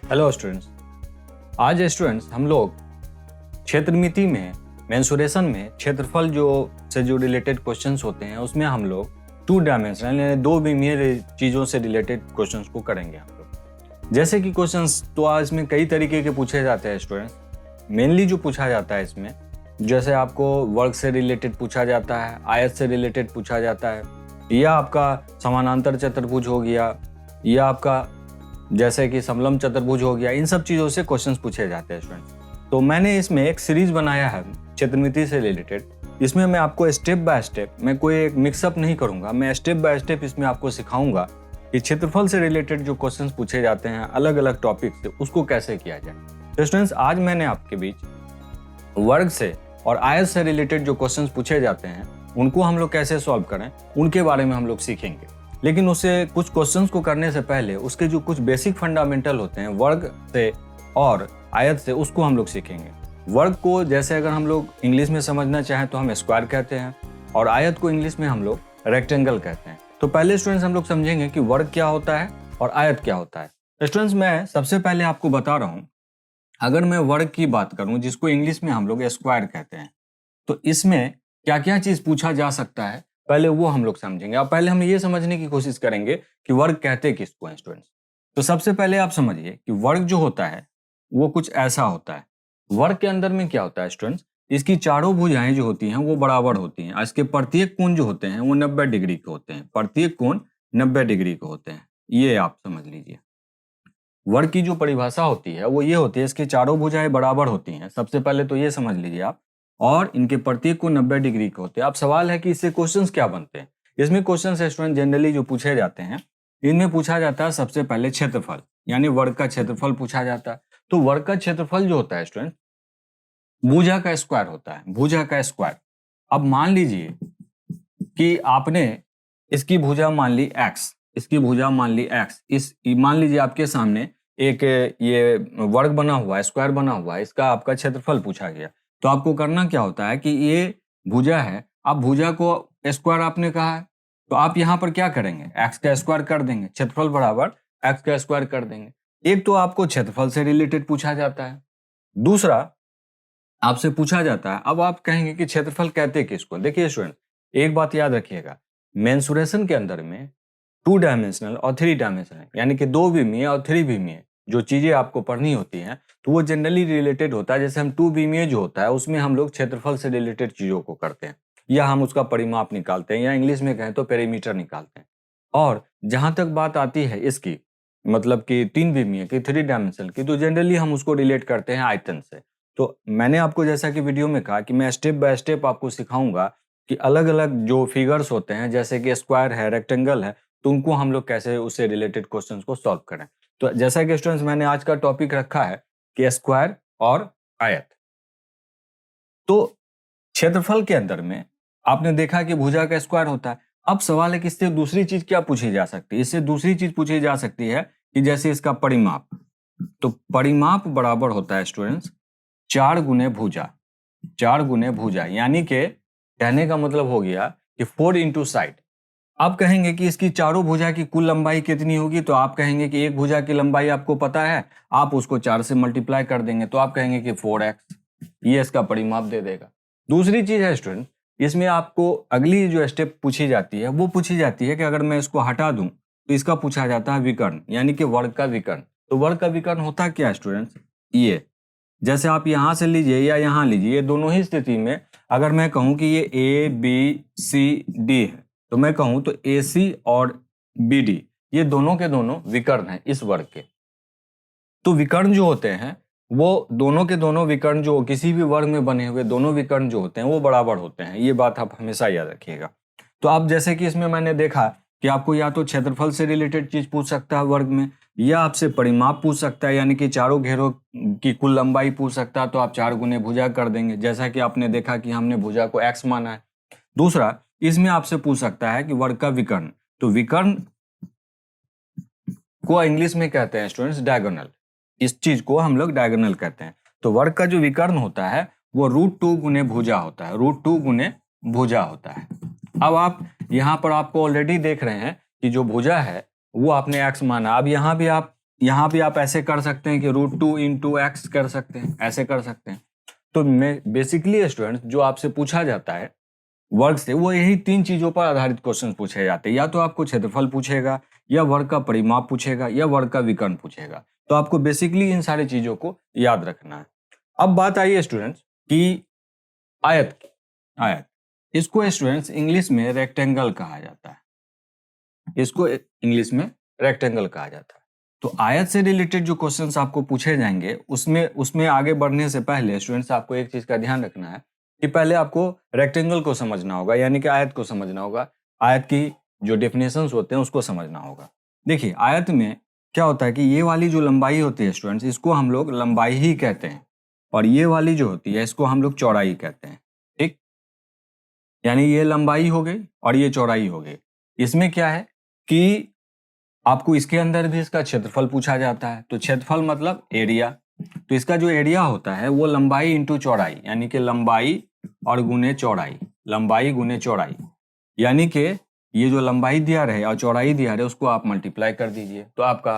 Hello students. आज students हम लोग क्षेत्रमिति में मेंसुरेशन में क्षेत्रफल से जो रिलेटेड क्वेश्चंस होते हैं उसमें हम लोग 2 डायमेंशनल यानी 2 विमीय चीज़ों से रिलेटेड क्वेश्चंस को करेंगे हम लोग। जैसे कि क्वेश्चंस तो आज में कई तरीके के पूछे जाते हैं स्टूडेंट्स। मेनली जो पूछा जाता है इसमें जैसे आपको वर्ग से रिलेटेड पूछा जाता है, आयत से रिलेटेड पूछा जाता है, या आपका समानांतर चतुर्भुज हो गया, या आपका जैसे कि समलंब चतुर्भुज हो गया। इन सब चीज़ों से क्वेश्चंस पूछे जाते हैं स्टूडेंट्स। तो मैंने इसमें एक सीरीज बनाया है क्षेत्रमिति से रिलेटेड। इसमें मैं आपको स्टेप बाय स्टेप, मैं कोई एक मिक्सअप नहीं करूंगा, मैं स्टेप बाय स्टेप इसमें आपको सिखाऊंगा कि क्षेत्रफल से रिलेटेड जो क्वेश्चंस पूछे जाते हैं अलग अलग टॉपिक से उसको कैसे किया जाए। तो स्टूडेंट्स आज मैंने आपके बीच वर्ग से और आयत से रिलेटेड जो क्वेश्चंस पूछे जाते हैं उनको हम लोग कैसे सॉल्व करें उनके बारे में हम लोग सीखेंगे। लेकिन उससे कुछ क्वेश्चंस को करने से पहले उसके जो कुछ बेसिक फंडामेंटल होते हैं वर्ग से और आयत से उसको हम लोग सीखेंगे। वर्ग को जैसे अगर हम लोग इंग्लिश में समझना चाहें तो हम स्क्वायर कहते हैं और आयत को इंग्लिश में हम लोग रेक्टेंगल कहते हैं। तो पहले स्टूडेंट्स हम लोग समझेंगे कि वर्ग क्या होता है और आयत क्या होता है। स्टूडेंट्स मैं सबसे पहले आपको बता रहा हूँ, अगर मैं वर्ग की बात करूँ जिसको इंग्लिश में हम लोग स्क्वायर कहते हैं, तो इसमें क्या क्या चीज पूछा जा सकता है पहले वो हम लोग समझेंगे। अब पहले हम ये समझने की कोशिश करेंगे कि वर्ग कहते किसको हैं स्टूडेंट्स। तो सबसे पहले आप समझिए कि वर्ग जो होता है वो कुछ ऐसा होता है। वर्ग के अंदर में क्या होता है स्टूडेंट्स, इसकी चारों भुजाएं जो होती हैं वो बराबर होती हैं। इसके प्रत्येक कोण जो होते हैं वो 90 डिग्री के होते हैं। प्रत्येक कोण 90 डिग्री के होते हैं, ये आप समझ लीजिए। वर्ग की जो परिभाषा होती है वो ये होती है, इसकी चारों भुजाएं बराबर होती हैं। सबसे पहले तो ये समझ लीजिए आप, और इनके प्रत्येक को 90 डिग्री के होते हैं। अब सवाल है कि इससे क्वेश्चंस क्या बनते हैं। इसमें क्वेश्चंस स्टूडेंट जनरली जो पूछे जाते हैं इनमें पूछा जाता है सबसे पहले क्षेत्रफल, यानी वर्ग का क्षेत्रफल पूछा जाता है। तो वर्ग का क्षेत्रफल जो होता है स्टूडेंट भुजा का स्क्वायर होता है, भुजा का स्क्वायर। अब मान लीजिए कि आपने इसकी भुजा मान ली x, इसकी भुजा मान ली x, इस मान लीजिए आपके सामने एक ये वर्ग बना हुआ है, स्क्वायर बना हुआ है, इसका आपका क्षेत्रफल पूछा गया। तो आपको करना क्या होता है कि ये भुजा है, आप भुजा को स्क्वायर आपने कहा है तो आप यहाँ पर क्या करेंगे, x का स्क्वायर कर देंगे, क्षेत्रफल बराबर x का स्क्वायर कर देंगे। एक तो आपको क्षेत्रफल से रिलेटेड पूछा जाता है, दूसरा आपसे पूछा जाता है। अब आप कहेंगे कि क्षेत्रफल कहते किसको। देखिए स्टूडेंट एक बात याद रखिएगा, मेंसुरेशन के अंदर में 2 डायमेंशनल और 3 डायमेंशनल यानी कि 2 विमीय और 3 विमीय जो चीजें आपको पढ़नी होती हैं तो वो जनरली रिलेटेड होता है। जैसे हम 2 विमीय जो होता है उसमें हम लोग क्षेत्रफल से रिलेटेड चीजों को करते हैं, या हम उसका परिमाप निकालते हैं, या इंग्लिश में कहें तो पेरीमीटर निकालते हैं। और जहां तक बात आती है इसकी मतलब कि 3 विमीय की, 3 डायमेंशनल की, तो जनरली हम उसको रिलेट करते हैं आयतन से। तो मैंने आपको जैसा कि वीडियो में कहा कि मैं स्टेप बाय स्टेप आपको सिखाऊंगा कि अलग अलग जो फिगर्स होते हैं जैसे कि स्क्वायर है, रेक्टेंगल है, तो उनको हम लोग कैसे उससे रिलेटेड क्वेश्चंस को सॉल्व करें। तो जैसा कि स्टूडेंट्स मैंने आज का टॉपिक रखा है कि स्क्वायर और आयत। तो क्षेत्रफल के अंदर में आपने देखा कि भुजा का स्क्वायर होता है। अब सवाल है कि इससे दूसरी चीज क्या पूछी जा सकती है। इससे दूसरी चीज पूछी जा सकती है कि जैसे इसका परिमाप, तो परिमाप बराबर होता है स्टूडेंट्स 4 गुने भुजा, 4 गुने भुजा, यानी कि कहने का मतलब हो गया कि 4 इंटू साइड। आप कहेंगे कि इसकी चारों भुजा की कुल लंबाई कितनी होगी, तो आप कहेंगे कि एक भुजा की लंबाई आपको पता है, आप उसको 4 से मल्टीप्लाई कर देंगे तो आप कहेंगे कि 4x, ये इसका परिमाप दे देगा। दूसरी चीज है स्टूडेंट, इसमें आपको अगली जो स्टेप पूछी जाती है वो पूछी जाती है कि अगर मैं इसको हटा दूं तो इसका पूछा जाता है विकर्ण, यानी कि वर्ग का विकर्ण। तो वर्ग का विकर्ण होता क्या है स्टूडेंट्स, ये जैसे आप यहां से लीजिए या यहां लीजिए, ये दोनों ही स्थिति में अगर मैं कहूं कि ये ABCD है तो मैं कहूं तो AC और BD ये दोनों के दोनों विकर्ण हैं इस वर्ग के। तो विकर्ण जो होते हैं वो दोनों के दोनों विकर्ण जो किसी भी वर्ग में बने हुए दोनों विकर्ण जो होते हैं वो बराबर होते हैं, ये बात आप हमेशा याद रखिएगा। तो आप जैसे कि इसमें मैंने देखा कि आपको या तो क्षेत्रफल से रिलेटेड चीज पूछ सकता है वर्ग में, या आपसे परिमाप पूछ सकता है, यानी कि चारों घेरों की कुल लंबाई पूछ सकता है, तो आप 4 गुने भुजा कर देंगे जैसा कि आपने देखा कि हमने भुजा को x माना है। दूसरा इसमें आपसे पूछ सकता है कि वर्ग का विकर्ण, तो विकर्ण को इंग्लिश में कहते हैं स्टूडेंट्स डायगोनल, इस चीज को हम लोग डायगोनल कहते हैं। तो वर्ग का जो विकर्ण होता है वो √2 गुने भुजा होता है, √2 गुने भुजा होता है। अब आप यहाँ पर आपको ऑलरेडी देख रहे हैं कि जो भुजा है वो आपने x माना। अब यहाँ भी आप यहाँ भी आप ऐसे कर सकते हैं कि √2 × x कर सकते हैं, ऐसे कर सकते हैं। तो मैं बेसिकली स्टूडेंट जो आपसे पूछा जाता है वर्ग से, वो यही 3 चीजों पर आधारित क्वेश्चन पूछे जाते हैं। या तो आपको क्षेत्रफल पूछेगा, या वर्ग का परिमाप पूछेगा, या वर्ग का विकर्ण पूछेगा। तो आपको बेसिकली इन सारी चीजों को याद रखना है। अब बात आई है स्टूडेंट्स कि आयत की। आयत, इसको स्टूडेंट्स इंग्लिश में रेक्टेंगल कहा जाता है। इसको इंग्लिश में रेक्टेंगल कहा जाता है। तो आयत से रिलेटेड जो क्वेश्चंस आपको पूछे जाएंगे उसमें आगे बढ़ने से पहले स्टूडेंट्स आपको एक चीज का ध्यान रखना है कि पहले आपको रेक्टेंगल को समझना होगा, यानी कि आयत को समझना होगा। आयत की जो डेफिनेशंस होते हैं उसको समझना होगा। देखिए, आयत में क्या होता है कि ये वाली जो लंबाई होती है स्टूडेंट्स, इसको हम लोग लंबाई ही कहते हैं, और ये वाली जो होती है इसको हम लोग चौड़ाई कहते हैं। ठीक, यानी ये लंबाई हो गई और ये चौड़ाई हो गई। इसमें क्या है कि आपको इसके अंदर भी इसका क्षेत्रफल पूछा जाता है। तो क्षेत्रफल मतलब एरिया। तो इसका जो एरिया होता है वो लंबाई इंटू चौड़ाई, यानी कि लंबाई और गुने चौड़ाई, लंबाई गुने चौड़ाई, यानी कि ये जो लंबाई दिया रहे और चौड़ाई दिया रहे उसको आप मल्टीप्लाई कर दीजिए तो आपका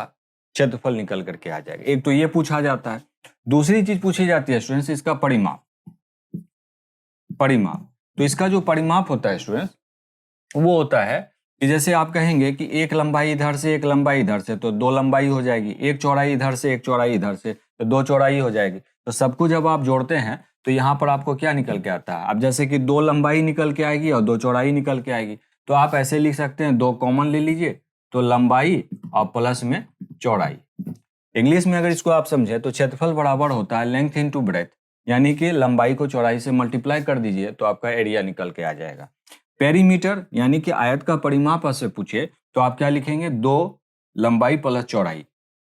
क्षेत्रफल निकल करके आ जाएगा। एक तो ये पूछा जाता है। दूसरी चीज पूछी जाती है स्टूडेंट्स, इसका परिमाप। परिमाप, तो इसका जो परिमाप होता है स्टूडेंट्स वो होता है कि जैसे आप कहेंगे कि एक लंबाई इधर से एक लंबाई इधर से, तो 2 लंबाई हो जाएगी। एक चौड़ाई इधर से एक चौड़ाई इधर से, तो 2 चौड़ाई हो जाएगी। तो सबको जब आप जोड़ते हैं तो यहाँ पर आपको क्या निकल के आता है? अब जैसे कि 2 लंबाई निकल के आएगी और 2 चौड़ाई निकल के आएगी, तो आप ऐसे लिख सकते हैं, 2 कॉमन ले लीजिए तो लंबाई और प्लस में चौड़ाई। इंग्लिश में अगर इसको आप समझे तो क्षेत्रफल बराबर होता है लेंथ इंटू ब्रेथ, यानी कि लंबाई को चौड़ाई से मल्टीप्लाई कर दीजिए तो आपका एरिया निकल के आ जाएगा। पेरीमीटर यानी कि आयत का परिमाप आपसे पूछे तो आप क्या लिखेंगे? 2 लंबाई प्लस चौड़ाई।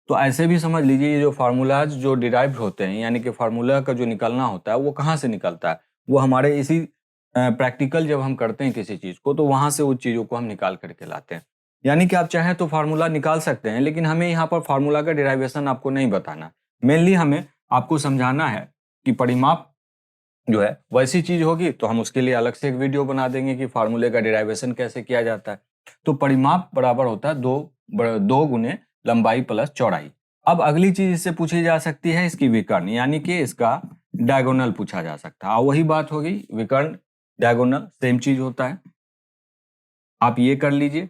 तो ऐसे भी समझ लीजिए ये जो फार्मूलाज जो डिराइव्ड होते हैं, यानी कि फार्मूला का जो निकलना होता है वो कहाँ से निकलता है? वो हमारे इसी प्रैक्टिकल जब हम करते हैं किसी चीज को तो वहां से उस चीजों को हम निकाल करके लाते हैं। यानी कि आप चाहें तो फार्मूला निकाल सकते हैं, लेकिन हमें यहाँ पर फार्मूला का डिराइवेशन आपको नहीं बताना। मेनली हमें आपको समझाना है कि परिमाप जो है वैसी चीज होगी तो हम उसके लिए अलग से एक वीडियो बना देंगे कि फार्मूले का डिराइवेशन कैसे किया जाता है। तो परिमाप बराबर होता है 2 गुने लंबाई प्लस चौड़ाई। अब अगली चीज इससे पूछी जा सकती है इसकी विकर्ण, यानी कि इसका डायगोनल पूछा जा सकता है। वही बात होगी, विकर्ण डायगोनल सेम चीज होता है। आप ये कर लीजिए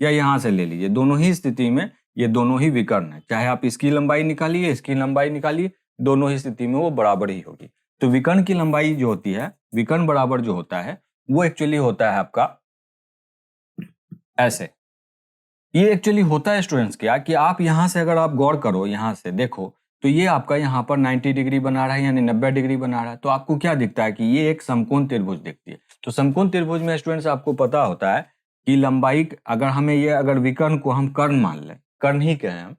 या यहां से ले लीजिए, दोनों ही स्थिति में ये दोनों ही विकर्ण है। चाहे आप इसकी लंबाई निकालिए, इसकी लंबाई निकालिए, दोनों ही स्थिति में वो बराबर ही होगी। तो विकर्ण की लंबाई जो होती है, विकर्ण बराबर जो होता है वो एक्चुअली होता है आपका ऐसे। ये एक्चुअली होता है स्टूडेंट्स क्या कि आप यहां से अगर आप गौर करो, यहां से देखो तो ये आपका यहाँ पर 90 डिग्री बना रहा है, यानी 90 डिग्री बना रहा है। तो आपको क्या दिखता है कि ये एक समकोण त्रिभुज दिखती है। तो समकोण त्रिभुज में स्टूडेंट्स आपको पता होता है कि लंबाई, अगर हमें ये अगर विकर्ण को हम कर्ण मान लें, कर्ण ही कहें हम,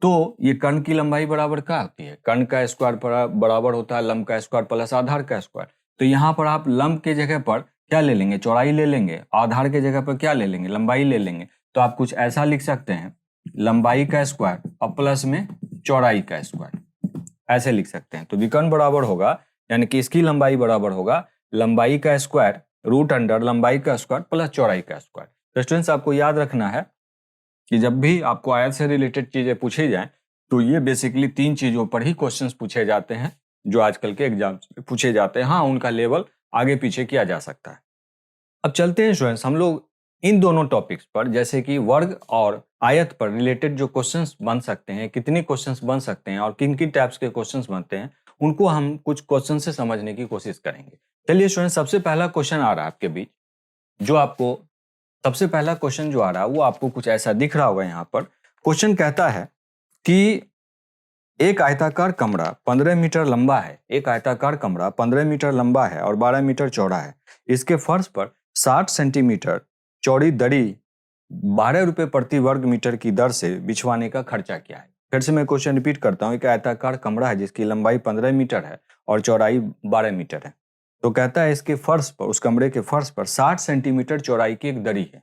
तो ये कर्ण की लंबाई बराबर क्या होती है? कर्ण का स्क्वायर बराबर होता है लंब का स्क्वायर प्लस आधार का स्क्वायर। तो यहाँ पर आप लंब के जगह पर क्या ले लेंगे? चौड़ाई ले लेंगे। आधार के जगह पर क्या ले लेंगे? लंबाई ले लेंगे। तो आप कुछ ऐसा लिख सकते हैं, लंबाई का स्क्वायर और प्लस में चौड़ाई का स्क्वायर, ऐसे लिख सकते हैं। तो विकर्ण बराबर होगा, यानी कि इसकी लंबाई बराबर होगा लंबाई का स्क्वायर रूट अंडर लंबाई का स्क्वायर प्लस चौड़ाई का स्क्वायर। तो स्टूडेंट्स आपको याद रखना है कि जब भी आपको आयत से रिलेटेड चीजें पूछी जाएं तो ये बेसिकली 3 चीजों पर ही क्वेश्चंस पूछे जाते हैं जो आजकल के एग्जाम पूछे जाते हैं। हाँ, उनका लेवल आगे पीछे किया जा सकता है। अब चलते हैं स्टूडेंट्स हम लोग इन दोनों टॉपिक्स पर, जैसे कि वर्ग और आयत पर रिलेटेड जो क्वेश्चंस बन सकते हैं, कितने क्वेश्चंस बन सकते हैं और किन किन टाइप्स के क्वेश्चंस बनते हैं, उनको हम कुछ क्वेश्चन से समझने की कोशिश करेंगे। चलिए स्टूडेंट, सबसे पहला क्वेश्चन आ रहा है आपके बीच, जो आपको सबसे पहला क्वेश्चन जो आ रहा है वो आपको कुछ ऐसा दिख रहा होगा। यहाँ पर क्वेश्चन कहता है कि एक आयताकार कमरा 15 मीटर लंबा है। एक आयताकार कमरा 15 मीटर लंबा है और 12 मीटर चौड़ा है। इसके फर्श पर 60 सेंटीमीटर चौड़ी दरी 12 रुपए प्रति वर्ग मीटर की दर से बिछवाने का खर्चा क्या है? फिर से मैं क्वेश्चन रिपीट करता हूँ। एक आयताकार कमरा है जिसकी लंबाई 15 मीटर है और चौड़ाई 12 मीटर है। तो कहता है इसके फर्श पर, उस कमरे के फर्श पर 60 सेंटीमीटर चौड़ाई की एक दरी है।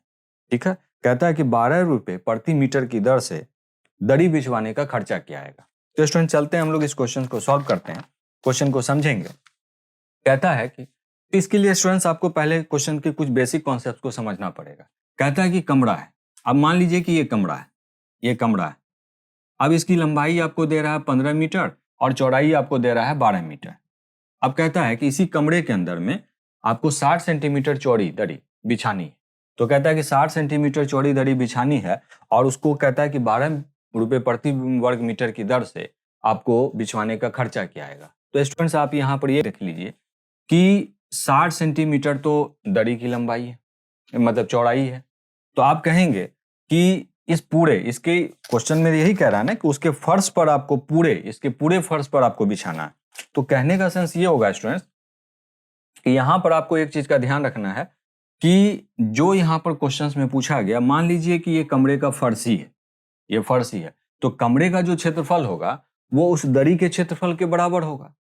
ठीक है, कहता है कि 12 रुपए प्रति मीटर की दर से दरी बिछवाने का खर्चा क्या आएगा। तो स्टूडेंट चलते हैं हम लोग इस क्वेश्चन को सॉल्व करते हैं, क्वेश्चन को समझेंगे। कहता है कि इसके लिए स्टूडेंट्स आपको पहले क्वेश्चन के कुछ बेसिक कॉन्सेप्ट को समझना पड़ेगा। कहता है कि कमरा है। अब मान लीजिए कि ये कमरा है, ये कमरा है। अब इसकी लंबाई आपको दे रहा है 15 मीटर और चौड़ाई आपको दे रहा है 12 मीटर। अब कहता है कि इसी कमरे के अंदर में आपको 60 सेंटीमीटर चौड़ी दरी बिछानी है। तो कहता है कि 60 सेंटीमीटर चौड़ी दरी बिछानी है और उसको कहता है कि 12 रुपए प्रति वर्ग मीटर की दर से आपको बिछवाने का खर्चा क्या आएगा। तो स्टूडेंट्स आप यहाँ पर ये देख लीजिए कि 60 सेंटीमीटर तो दरी की लंबाई है, मतलब चौड़ाई है। तो आप कहेंगे कि इसके क्वेश्चन में यही कह रहा है ना कि उसके फर्श पर आपको इसके पूरे फर्श पर आपको बिछाना है। तो कहने का सेंस ये होगा स्टूडेंट्स कि यहाँ पर आपको एक चीज का ध्यान रखना है कि जो यहाँ पर क्वेश्चंस में पूछा गया, मान लीजिए कि ये कमरे का फर्श ही है, ये फर्श ही है, तो कमरे का जो क्षेत्रफल होगा वो उस दरी के क्षेत्रफल के बराबर होगा।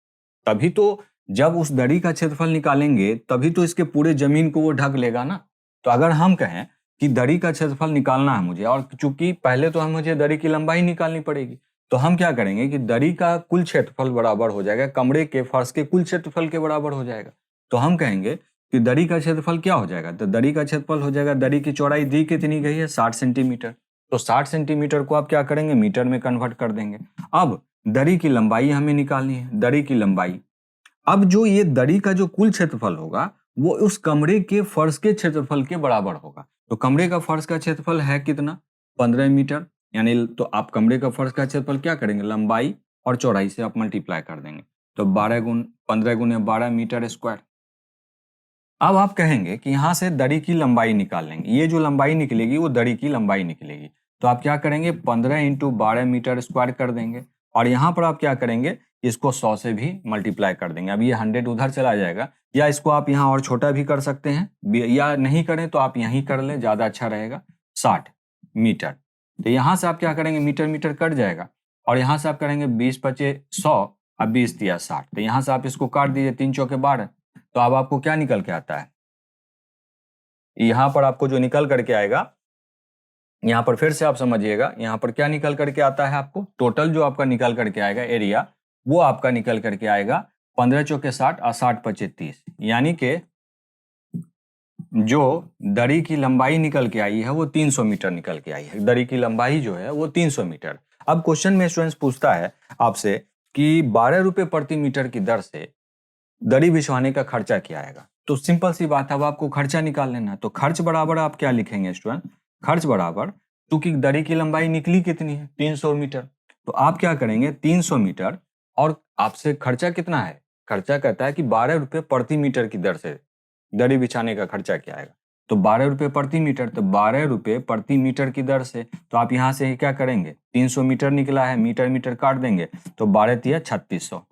तभी तो जब उस दरी का क्षेत्रफल निकालेंगे तभी तो इसके पूरे जमीन को वो ढक लेगा ना। तो अगर हम कहें कि दरी का क्षेत्रफल निकालना है मुझे, और चूंकि पहले तो मुझे दरी की लंबाई निकालनी पड़ेगी, तो हम क्या करेंगे कि दरी का कुल क्षेत्रफल बराबर हो जाएगा कमरे के फर्श के कुल क्षेत्रफल के बराबर हो जाएगा। तो हम कहेंगे कि दरी का क्षेत्रफल क्या हो जाएगा, तो दरी का क्षेत्रफल हो जाएगा, दरी की चौड़ाई दी कितनी गई है 60 सेंटीमीटर, तो 60 सेंटीमीटर को आप क्या करेंगे मीटर में कन्वर्ट कर देंगे। अब दरी की लंबाई हमें निकालनी है, दरी की लंबाई। अब जो ये दरी का जो कुल क्षेत्रफल होगा वो उस कमरे के फर्श के क्षेत्रफल के बराबर होगा। तो कमरे का फर्श का क्षेत्रफल है कितना 15 मीटर, यानी तो आप कमरे का फर्श का क्षेत्रफल क्या करेंगे, लंबाई और चौड़ाई से आप मल्टीप्लाई कर देंगे, तो 15 गुने 12 मीटर स्क्वायर। अब आप कहेंगे कि यहां से दरी की लंबाई निकाल लेंगे, ये जो लंबाई निकलेगी वो दरी की लंबाई निकलेगी। तो आप क्या करेंगे 15 इंटू 12 मीटर स्क्वायर कर देंगे और यहाँ पर आप क्या करेंगे इसको 100 से भी मल्टीप्लाई कर देंगे। अब ये 100 उधर चला जाएगा, या इसको आप यहाँ और छोटा भी कर सकते हैं, या नहीं करें तो आप यहीं कर लें, ज्यादा अच्छा रहेगा 60 मीटर। तो यहाँ से आप क्या करेंगे मीटर मीटर कट जाएगा और यहाँ से आप करेंगे 20 पचे 100 और 20 दिया 60, तो यहाँ से आप इसको काट दीजिए 3 चौके 12। तो अब आपको क्या निकल के आता है, यहां पर आपको जो निकल करके आएगा, यहां पर फिर से आप समझिएगा, यहां पर क्या निकल करके आता है आपको, टोटल जो आपका निकल करके आएगा एरिया वो आपका निकल करके आएगा 15 चौके 60 और 60 पचे 30, यानी कि जो दरी की लंबाई निकल के आई है वो 300 मीटर निकल के आई है, दरी की लंबाई जो है वो 300 मीटर। अब क्वेश्चन में स्टूडेंट्स पूछता है आपसे कि 12 रुपए प्रति मीटर की दर से दरी बिछवाने का खर्चा क्या आएगा। तो सिंपल सी बात है, अब आपको खर्चा निकाल लेना है। तो खर्च बराबर आप क्या लिखेंगे स्टूडेंट, खर्च बराबर, क्योंकि दरी की लंबाई निकली कितनी है 300 मीटर, तो आप क्या करेंगे 300 मीटर और आपसे खर्चा कितना है, खर्चा कहता है कि 12 रुपए प्रति मीटर की दर से दरी बिछाने का खर्चा क्या आएगा। तो 12 रुपए प्रति मीटर, तो 12 रुपए प्रति मीटर की दर से, तो आप यहां से क्या करेंगे 300 मीटर निकला है, मीटर मीटर काट देंगे, तो 12 तिया 3600,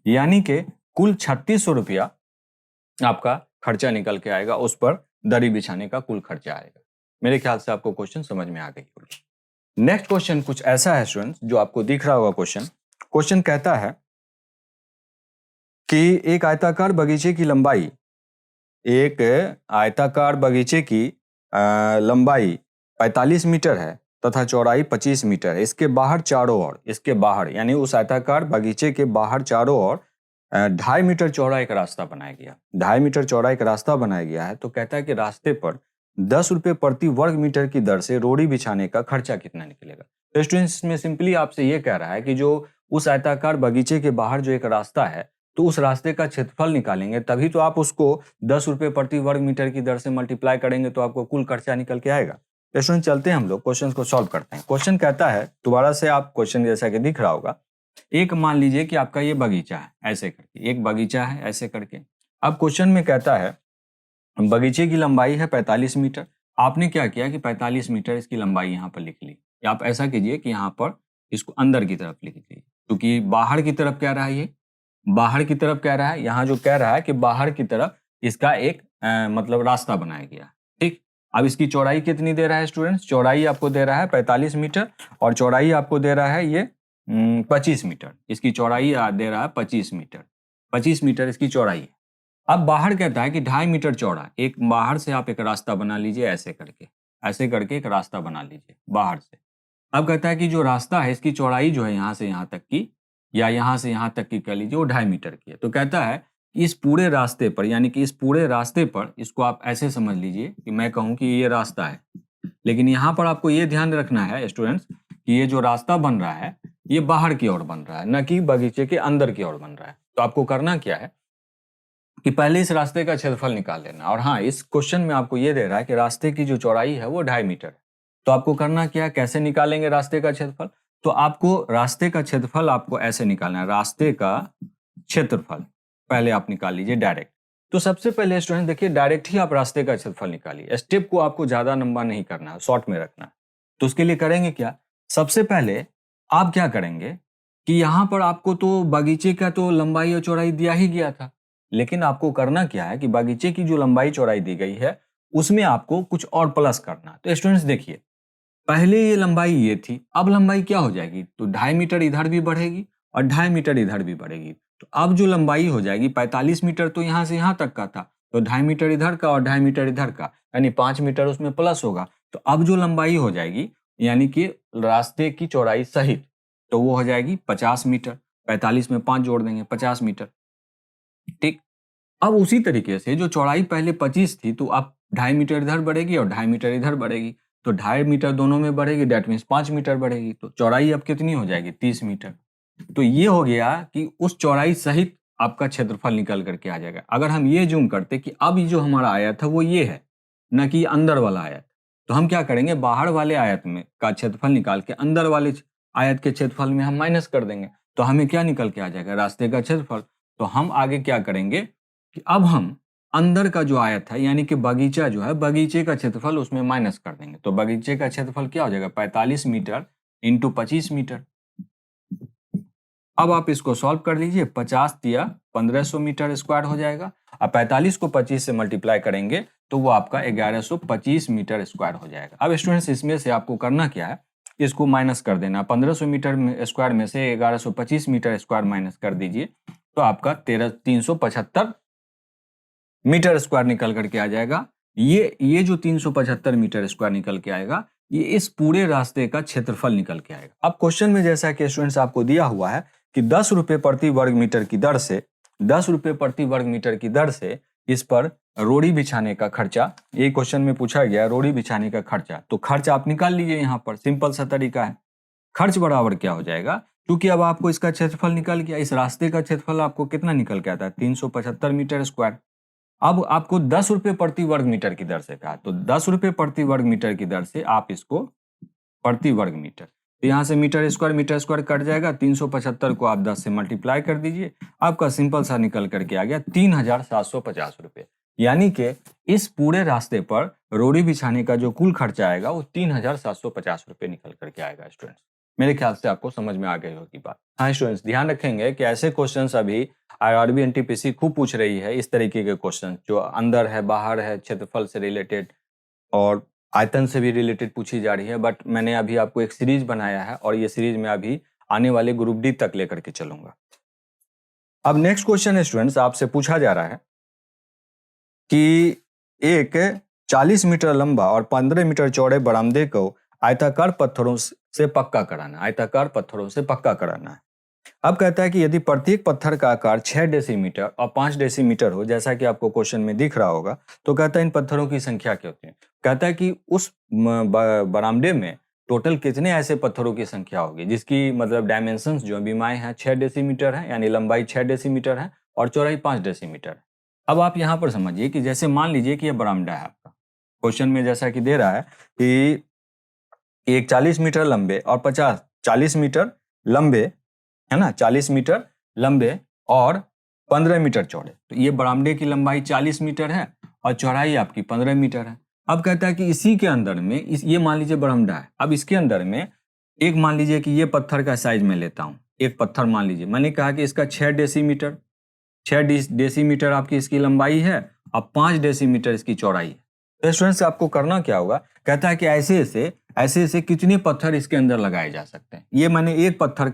यानी कि कुल 3600 रुपया आपका खर्चा निकल के आएगा, उस पर दरी बिछाने का कुल खर्चा आएगा। मेरे ख्याल से आपको क्वेश्चन समझ में आ गई होगी। नेक्स्ट क्वेश्चन कुछ ऐसा है स्टूडेंट्स जो आपको दिख रहा होगा। क्वेश्चन कहता है कि एक आयताकार बगीचे की लंबाई, एक आयताकार बगीचे की लंबाई 45 मीटर है तथा चौड़ाई 25 मीटर है। इसके बाहर चारों ओर, इसके बाहर यानी उस आयताकार बगीचे के बाहर चारों ओर 2.5 मीटर चौड़ा एक रास्ता बनाया गया, 2.5 मीटर चौड़ा एक रास्ता बनाया गया है। तो कहता है कि रास्ते पर 10 रुपए प्रति वर्ग मीटर की दर से रोड़ी बिछाने का खर्चा कितना निकलेगा। तो स्टूडेंट्स में सिंपली आपसे ये कह रहा है कि जो उस आयताकार बगीचे के बाहर जो एक रास्ता है, तो उस रास्ते का क्षेत्रफल निकालेंगे, तभी तो आप उसको 10 रुपए प्रति वर्ग मीटर की दर से मल्टीप्लाई करेंगे तो आपको कुल खर्चा निकल के आएगा। तो स्टूडेंट चलते हैं हम लोग क्वेश्चन को सॉल्व करते हैं। क्वेश्चन कहता है, दोबारा से आप क्वेश्चन जैसा कि दिख रहा होगा, एक मान लीजिए कि आपका ये बगीचा है, ऐसे करके एक बगीचा है ऐसे करके। अब क्वेश्चन में कहता है बगीचे की लंबाई है 45 मीटर। आपने क्या किया कि 45 मीटर इसकी लंबाई यहाँ पर लिख ली, या आप ऐसा कीजिए कि यहाँ पर इसको अंदर की तरफ लिख लीजिए, क्योंकि बाहर की तरफ कह रहा है, ये बाहर की तरफ कह रहा है, यहाँ जो कह रहा है कि बाहर की तरफ इसका एक मतलब रास्ता बनाया गया। ठीक, अब इसकी चौड़ाई कितनी दे रहा है स्टूडेंट्स, चौड़ाई आपको दे रहा है 45 मीटर और चौड़ाई आपको दे रहा है ये 25 मीटर। इसकी चौड़ाई दे रहा है 25 मीटर, 25 मीटर इसकी चौड़ाई है। अब बाहर कहता है कि 2.5 मीटर चौड़ा, एक बाहर से आप एक रास्ता बना लीजिए, ऐसे करके एक रास्ता बना लीजिए बाहर से। अब कहता है कि जो रास्ता है इसकी चौड़ाई जो है यहाँ से यहाँ तक की, या यहाँ से यहाँ तक की कह लीजिए, वो 2.5 मीटर की है। तो कहता है इस पूरे रास्ते पर, यानी कि इस पूरे रास्ते पर, इसको आप ऐसे समझ लीजिए कि मैं कहूँ कि ये रास्ता है, लेकिन यहाँ पर आपको ये ध्यान रखना है स्टूडेंट्स कि ये जो रास्ता बन रहा है ये बाहर की ओर बन रहा है, न कि बगीचे के अंदर की ओर बन रहा है। तो आपको करना क्या है कि पहले इस रास्ते का क्षेत्रफल निकाल लेना। और हाँ, इस क्वेश्चन में आपको ये दे रहा है कि रास्ते की जो चौड़ाई है वो 2.5 मीटर है। तो आपको करना क्या है, कैसे निकालेंगे रास्ते का क्षेत्रफल? तो आपको रास्ते का क्षेत्रफल आपको ऐसे निकालना है, रास्ते का क्षेत्रफल पहले आप निकाल लीजिए डायरेक्ट। तो सबसे पहले स्टूडेंट देखिए, डायरेक्ट ही आप रास्ते का क्षेत्रफल निकालिए, स्टेप को आपको ज्यादा लंबा नहीं करना है, शॉर्ट में रखना है। तो उसके लिए करेंगे क्या, सबसे पहले आप क्या करेंगे कि यहाँ पर आपको तो बगीचे का तो लंबाई और चौड़ाई दिया ही गया था, लेकिन आपको करना क्या है कि बगीचे की जो लंबाई चौड़ाई दी गई है उसमें आपको कुछ और प्लस करना है। तो स्टूडेंट्स देखिए, पहले ये लंबाई ये थी, अब लंबाई क्या हो जाएगी, तो 2.5 मीटर इधर भी बढ़ेगी और 2.5 मीटर इधर भी बढ़ेगी। तो अब जो लंबाई हो जाएगी 45 मीटर तो यहाँ से यहाँ तक का था, तो 2.5 मीटर इधर का और 2.5 मीटर इधर का, यानी 5 मीटर उसमें प्लस होगा। तो अब जो लंबाई हो जाएगी यानी कि रास्ते की चौड़ाई सहित, तो वो हो जाएगी 50 मीटर। 45 में 5 जोड़ देंगे, 50 मीटर। ठीक, अब उसी तरीके से जो चौड़ाई पहले 25 थी, तो अब 2.5 मीटर इधर बढ़ेगी और 2.5 मीटर इधर बढ़ेगी, तो 2.5 मीटर दोनों में बढ़ेगी, डेट मीन्स 5 मीटर बढ़ेगी। तो चौड़ाई अब कितनी हो जाएगी, 30 मीटर। तो ये हो गया कि उस चौड़ाई सहित आपका क्षेत्रफल निकल करके आ जाएगा। अगर हम ये जूम करते कि अब ये जो हमारा आयत है वो ये है, न कि अंदर वाला आयत, तो हम क्या करेंगे, बाहर वाले आयत में का क्षेत्रफल निकाल के अंदर वाले आयत के क्षेत्रफल में हम माइनस कर देंगे, तो हमें क्या निकल के आ जाएगा, रास्ते का क्षेत्रफल। तो हम आगे क्या करेंगे कि अब हम अंदर का जो आयत है यानी कि बगीचा जो है, बगीचे का क्षेत्रफल उसमें माइनस कर देंगे। तो बगीचे का क्षेत्रफल क्या हो जाएगा, 45 मीटर इंटू 25 मीटर। अब आप इसको सॉल्व कर लीजिए, 50 या 1500 मीटर स्क्वायर हो जाएगा। अब 45 को 25 से मल्टीप्लाई करेंगे तो वो आपका 1125 मीटर स्क्वायर हो जाएगा। अब स्टूडेंट्स इसमें से आपको करना क्या है, इसको माइनस कर देना। 1500 मीटर स्क्वायर में से 1125 मीटर स्क्वायर माइनस कर दीजिए, तो आपका 375 मीटर स्क्वायर निकल करके आ जाएगा। ये जो 375 मीटर स्क्वायर निकल के आएगा, ये इस पूरे रास्ते का क्षेत्रफल निकल के आएगा। अब क्वेश्चन में जैसा कि स्टूडेंट्स आपको दिया हुआ है कि 10 रुपए प्रति वर्ग मीटर की दर से 10 रुपए प्रति वर्ग मीटर की दर से इस पर रोड़ी बिछाने का खर्चा, ये क्वेश्चन में पूछा गया रोड़ी बिछाने का खर्चा। तो खर्च आप निकाल लीजिए, यहाँ पर सिंपल सा तरीका है। खर्च बराबर क्या हो जाएगा, क्योंकि अब आपको इसका क्षेत्रफल निकल गया, इस रास्ते का क्षेत्रफल आपको कितना निकल के आता है, 375 मीटर स्क्वायर। अब आपको 10 रुपए प्रति वर्ग मीटर की दर से कहा, तो 10 रुपए प्रति वर्ग मीटर की दर से आप इसको प्रति वर्ग मीटर, तो यहाँ से मीटर स्क्वायर कट जाएगा, 375 को आप 10 से मल्टीप्लाई कर दीजिए, आपका सिंपल सा निकल करके आ गया 3750 रुपए। यानी कि इस पूरे रास्ते पर रोड़ी बिछाने का जो कुल खर्चा आएगा वो 3750 रुपए निकल करके आएगा। स्टूडेंट्स मेरे ख्याल से आपको समझ में आ गई होगी बात। हाँ स्टूडेंट्स, ध्यान रखेंगे कि ऐसे क्वेश्चंस अभी IRB NTPC खूब पूछ रही है, इस तरीके के क्वेश्चन जो अंदर है बाहर है, क्षेत्रफल से रिलेटेड और आयतन से भी रिलेटेड पूछी जा रही है। बट मैंने अभी आपको एक सीरीज बनाया है और ये सीरीज में अभी आने वाले ग्रुप डी तक लेकर के चलूंगा। अब नेक्स्ट क्वेश्चन स्टूडेंट्स आपसे पूछा जा रहा है कि एक 40 मीटर लंबा और 15 मीटर चौड़े बरामदे को आयताकार पत्थरों से पक्का कराना, आयताकार पत्थरों से पक्का कराना है। अब कहता है कि यदि प्रत्येक पत्थर का आकार 6 डेसीमीटर और 5 डेसीमीटर हो, जैसा कि आपको क्वेश्चन में दिख रहा होगा, तो कहता है इन पत्थरों की संख्या क्या होती है। कहता है कि उस बरामदे में टोटल कितने ऐसे पत्थरों की संख्या होगी जिसकी मतलब डायमेंशंस जो बीमाएं हैं 6 डेसीमीटर है, यानी लंबाई 6 डेसीमीटर है और चौड़ाई 5 डेसीमीटर है। अब आप यहाँ पर समझिए कि जैसे मान लीजिए कि यह बरामदा है आपका, क्वेश्चन में जैसा कि दे रहा है कि एक 40 मीटर लंबे और 40 मीटर लंबे है ना, 40 मीटर लंबे और 15 मीटर चौड़े। तो ये बरामदे की लंबाई 40 मीटर है और चौड़ाई आपकी 15 मीटर है। अब कहता है कि इसी के अंदर में ये मान लीजिए बरामदा है, अब इसके अंदर में एक मान लीजिए कि ये पत्थर का साइज मैं लेता हूँ, एक पत्थर मान लीजिए, मैंने कहा कि इसका 6 डेसीमीटर आपकी इसकी लंबाई है और 5 डेसीमीटर इसकी चौड़ाई है। तो स्टूडेंट्स आपको करना क्या होगा, कहता है कि ऐसे ऐसे कितने पत्थर इसके अंदर लगाए जा सकते हैं। ये मैंने एक पत्थर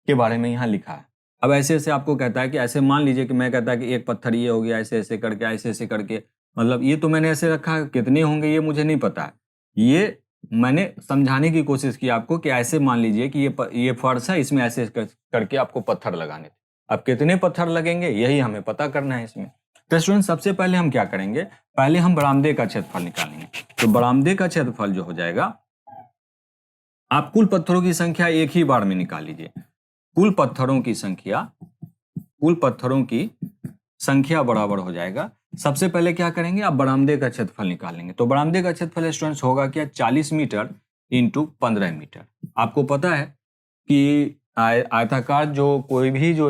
के बारे में यहाँ लिखा है। अब ऐसे आपको कहता है कि ऐसे मान लीजिए कि मैं कहता है कि एक पत्थर ये हो गया, ऐसे करके मतलब ये तो मैंने ऐसे रखा है, कितने होंगे ये मुझे नहीं पता है। ये मैंने समझाने की कोशिश की आपको कि ऐसे मान लीजिए कि ये फर्श है, इसमें ऐसे करके आपको पत्थर लगाने थे। अब कितने पत्थर लगेंगे यही हमें पता करना है इसमें। तो स्टूडेंट सबसे पहले हम क्या करेंगे, पहले हम बरामदे का क्षेत्रफल निकालेंगे। तो बरामदे का क्षेत्रफल जो हो जाएगा आप कुल पत्थरों की संख्या एक ही बार में निकाल लीजिए। कुल पत्थरों की संख्या बराबर हो जाएगा। सबसे पहले क्या करेंगे, आप बरामदे का क्षेत्रफल निकालेंगे। तो बरामदे का क्षेत्रफल स्टूडेंट्स होगा क्या, 40 मीटर इंटू 15 मीटर। आपको पता है कि आयताकार जो कोई भी जो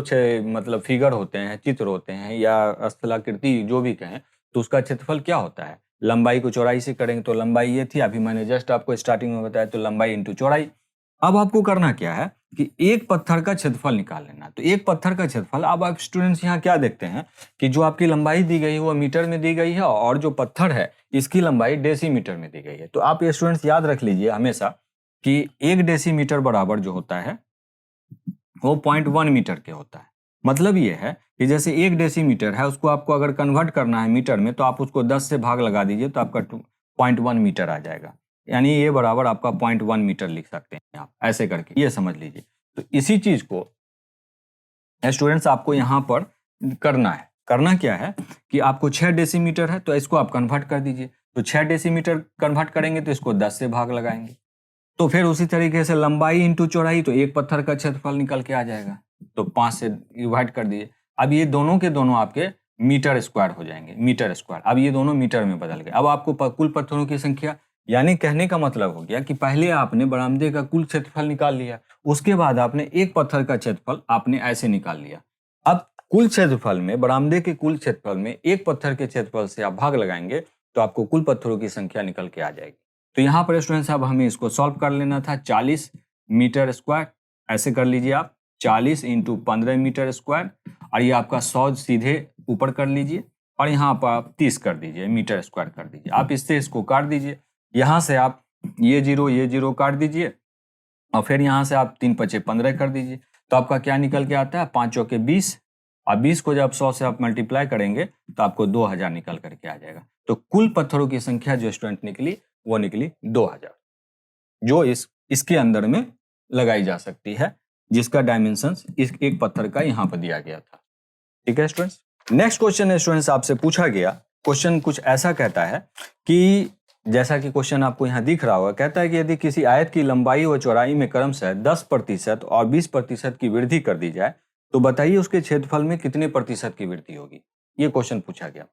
मतलब फिगर होते हैं, चित्र होते हैं या स्थलाकृति जो भी कहें, तो उसका क्षेत्रफल क्या होता है, लंबाई को चौड़ाई से करेंगे। तो लंबाई ये थी, अभी मैंने जस्ट आपको स्टार्टिंग में बताया, तो लंबाई इंटू चौड़ाई। अब आपको करना क्या है कि एक पत्थर का क्षेत्रफल निकाल लेना। तो एक पत्थर का क्षेत्रफल, अब आप स्टूडेंट्स यहाँ क्या देखते हैं कि जो आपकी लंबाई दी गई है वो मीटर में दी गई है और जो पत्थर है इसकी लंबाई डेसीमीटर में दी गई है। तो आप ये स्टूडेंट्स याद रख लीजिए हमेशा कि 1 डेसीमीटर बराबर जो होता है वो 0.1 मीटर के होता है। मतलब ये है कि जैसे 1 डेसीमीटर है, उसको आपको अगर कन्वर्ट करना है मीटर में, तो आप उसको 10 से भाग लगा दीजिए तो आपका 0.1 मीटर आ जाएगा। यानी ये बराबर आपका 0.1 मीटर लिख सकते हैं आप, ऐसे करके ये समझ लीजिए। तो इसी चीज को स्टूडेंट्स आपको यहाँ पर करना है। करना क्या है कि आपको 6 डेसीमीटर है तो इसको आप कन्वर्ट कर दीजिए। तो 6 डेसीमीटर कन्वर्ट करेंगे तो इसको 10 से भाग लगाएंगे। तो फिर उसी तरीके से लंबाई इंटू चौड़ाई, तो एक पत्थर का क्षेत्रफल निकल के आ जाएगा। तो 5 से डिवाइड कर दीजिए। अब ये दोनों के दोनों आपके मीटर स्क्वायर हो जाएंगे, मीटर स्क्वायर। अब ये दोनों मीटर में बदल गए। अब आपको कुल पत्थरों की संख्या, यानी कहने का मतलब हो गया कि पहले आपने बरामदे का कुल क्षेत्रफल निकाल लिया, उसके बाद आपने एक पत्थर का क्षेत्रफल आपने ऐसे निकाल लिया। अब कुल क्षेत्रफल में, बरामदे के कुल क्षेत्रफल में एक पत्थर के क्षेत्रफल से आप भाग लगाएंगे तो आपको कुल पत्थरों की संख्या निकल के आ जाएगी। तो यहाँ पर स्टूडेंट्स अब हमें इसको सॉल्व कर लेना था। 40 मीटर स्क्वायर, ऐसे कर लीजिए आप, 40 इंटू 15 मीटर स्क्वायर, और ये आपका 100 सीधे ऊपर कर लीजिए और यहाँ पर आप 30 कर दीजिए, मीटर स्क्वायर कर दीजिए। आप इससे इसको काट दीजिए। यहाँ से आप ये जीरो काट दीजिए और फिर यहाँ से आप 3 पचे 15 कर दीजिए। तो आपका क्या निकल के आता है, 5 चौके 20, और 20 को जब 100 से आप मल्टीप्लाई करेंगे तो आपको 2000 निकल करके आ जाएगा। तो कुल पत्थरों की संख्या जो स्टूडेंट निकली वो निकली 2000, जो इसके अंदर में लगाई जा सकती है, जिसका डायमेंशंस इस एक पत्थर का यहाँ पर दिया गया था। ठीक है स्टूडेंट्स। नेक्स्ट क्वेश्चन स्टूडेंट्स आपसे पूछा गया। क्वेश्चन कुछ ऐसा कहता है कि जैसा कि क्वेश्चन आपको यहाँ दिख रहा होगा, कहता है कि यदि किसी आयत की लंबाई व चौड़ाई में क्रमशः 10% और 20% की वृद्धि कर दी जाए तो बताइए उसके क्षेत्रफल में कितने प्रतिशत की वृद्धि होगी। ये क्वेश्चन पूछा गया।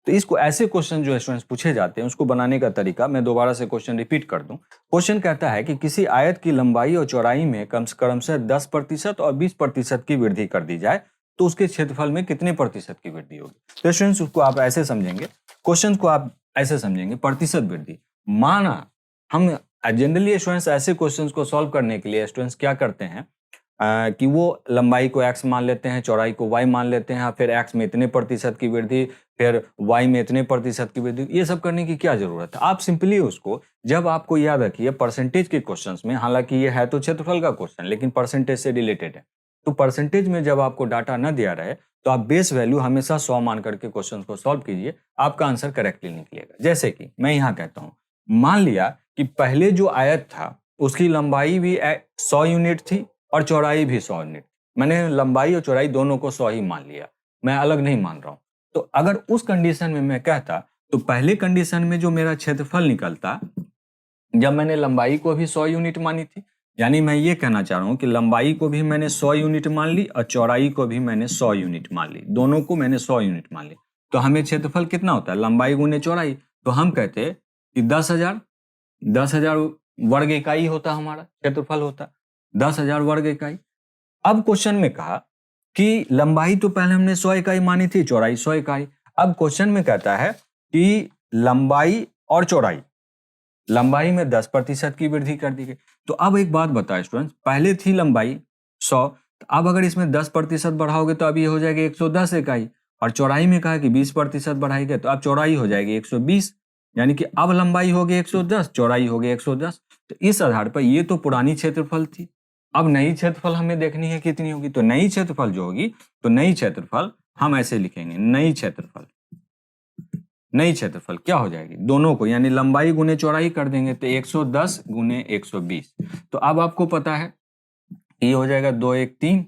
तो इसको ऐसे क्वेश्चन जो स्टूडेंट्स पूछे जाते हैं उसको बनाने का तरीका मैं दोबारा से क्वेश्चन रिपीट कर दूं। क्वेश्चन कहता है कि किसी आयत की लंबाई और चौड़ाई में क्रमशः 10% और 20% की वृद्धि कर दी जाए तो उसके क्षेत्रफल में कितने प्रतिशत की वृद्धि होगी। तो स्टूडेंट्स उसको आप ऐसे समझेंगे, क्वेश्चन को आप ऐसे समझेंगे, प्रतिशत वृद्धि। माना हम जनरली स्टूडेंट्स ऐसे क्वेश्चंस को सॉल्व करने के लिए स्टूडेंट्स क्या करते हैं कि वो लंबाई को x मान लेते हैं, चौड़ाई को y मान लेते हैं, फिर x में इतने प्रतिशत की वृद्धि, फिर y में इतने प्रतिशत की वृद्धि। ये सब करने की क्या जरूरत है। आप सिंपली उसको, जब आपको याद रखिए परसेंटेज के क्वेश्चंस में, हालांकि ये है तो क्षेत्रफल का क्वेश्चन लेकिन परसेंटेज से रिलेटेड है, तो परसेंटेज में जब आपको डाटा न दिया रहे तो आप बेस वैल्यू हमेशा 100 मान करके क्वेश्चन को सॉल्व कीजिए, आपका आंसर करेक्टली निकलेगा। जैसे कि मैं यहाँ कहता हूँ, मान लिया कि पहले जो आयत था उसकी लंबाई भी 100 यूनिट थी और चौड़ाई भी 100 यूनिट। मैंने लंबाई और चौड़ाई दोनों को 100 ही मान लिया, मैं अलग नहीं मान रहा हूँ। तो अगर उस कंडीशन में मैं कहता तो पहले कंडीशन में जो मेरा क्षेत्रफल निकलता, जब मैंने लंबाई को भी 100 यूनिट मानी थी, यानी मैं ये कहना चाह रहा हूँ कि लंबाई को भी मैंने 100 यूनिट मान ली और चौड़ाई को भी मैंने 100 यूनिट मान ली, दोनों को मैंने 100 यूनिट मान ली। तो हमें क्षेत्रफल कितना होता है, लंबाई गुने चौड़ाई, तो हम कहते कि 10,000 वर्ग इकाई होता, हमारा क्षेत्रफल होता 10,000 वर्ग इकाई। अब क्वेश्चन में कहा कि लंबाई तो पहले हमने 100 इकाई मानी थी, चौड़ाई 100 इकाई। अब क्वेश्चन में कहता है कि लंबाई और चौड़ाई, लंबाई में 10% की वृद्धि कर दी गई। तो अब एक बात बताए स्टूडेंट्स, पहले थी लंबाई 100, तो अब अगर इसमें 10% बढ़ाओगे तो अब ये हो जाएगी 110 इकाई, और चौड़ाई में कहा कि 20% बढ़ाई गई तो अब चौड़ाई हो जाएगी 120, यानी कि अब लंबाई हो गई 110, चौड़ाई हो गई 110। तो इस आधार पर ये तो पुरानी क्षेत्रफल थी, अब नई क्षेत्रफल हमें देखनी है कितनी होगी। तो नई क्षेत्रफल जो होगी, तो नई क्षेत्रफल हम ऐसे लिखेंगे, नई क्षेत्रफल क्या हो जाएगी, दोनों को यानी लंबाई गुने चौड़ाई कर देंगे तो 110 गुने 120। तो अब आपको पता है ये हो जाएगा 2 1 3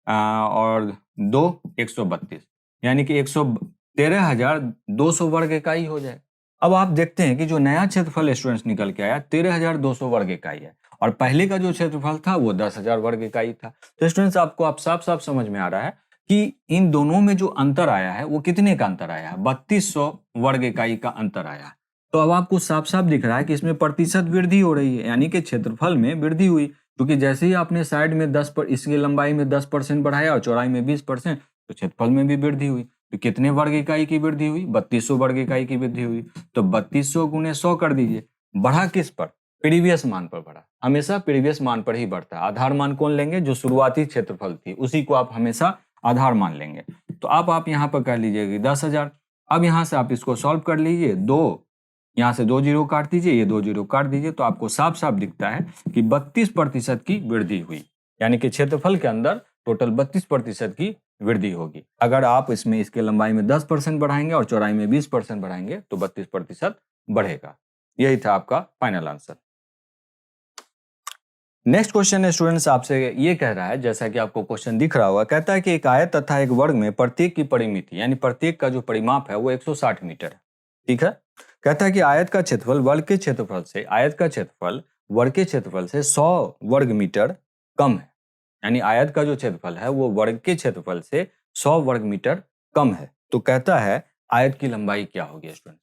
और 2 132, यानी कि 13,200 वर्ग इकाई हो जाए। अब आप देखते हैं कि जो नया क्षेत्रफल स्टूडेंट्स निकल के आया 13,200 वर्ग इकाई है, और पहले का जो क्षेत्रफल था वो 10,000 वर्ग इकाई था। तो स्टूडेंट्स आपको आप साफ साफ समझ में आ रहा है कि इन दोनों में जो अंतर आया है वो कितने का अंतर आया है, 3200 वर्ग इकाई का अंतर आया है। तो अब आपको साफ साफ दिख रहा है कि इसमें प्रतिशत वृद्धि हो रही है, यानी कि क्षेत्रफल में वृद्धि हुई, क्योंकि जैसे ही आपने साइड में 10 पर इसकी लंबाई में 10% बढ़ाया और चौड़ाई में 20%, तो क्षेत्रफल में भी वृद्धि हुई। तो कितने वर्ग इकाई की वृद्धि हुई, 3200 वर्ग इकाई की वृद्धि हुई। तो 3200 गुने 100 कर दीजिए। बढ़ा किस पर, प्रीवियस मान पर बढ़ा। हमेशा प्रीवियस मान पर ही बढ़ता है। आधार मान कौन लेंगे, जो शुरुआती क्षेत्रफल थी उसी को आप हमेशा आधार मान लेंगे। तो आप यहाँ पर कर लीजिएगा 10,000। अब यहाँ से आप इसको सॉल्व कर लीजिए, यहाँ से 2 जीरो काट दीजिए, ये 2 जीरो काट दीजिए, तो आपको साफ साफ दिखता है कि 32% की वृद्धि हुई, यानी कि क्षेत्रफल के अंदर टोटल 32% की वृद्धि होगी। अगर आप इसमें इसके लंबाई में 10% बढ़ाएंगे और चौड़ाई में 20% बढ़ाएंगे तो 32% बढ़ेगा। यही था आपका final answer. Next question students आपसे ये कह रहा है, जैसा कि आपको क्वेश्चन दिख रहा होगा, कहता है कि एक आयत तथा एक वर्ग में प्रत्येक की परिमिति, यानी प्रत्येक का जो परिमाप है वो 160 मीटर है। ठीक है। कहता है कि आयत का क्षेत्रफल वर्ग के क्षेत्रफल से, आयत का क्षेत्रफल वर्ग के क्षेत्रफल से 100 वर्ग मीटर कम है। यानी आयत का जो क्षेत्रफल है वो वर्ग के क्षेत्रफल से 100 वर्ग मीटर कम है। तो कहता है आयत की लंबाई क्या होगी स्टूडेंट।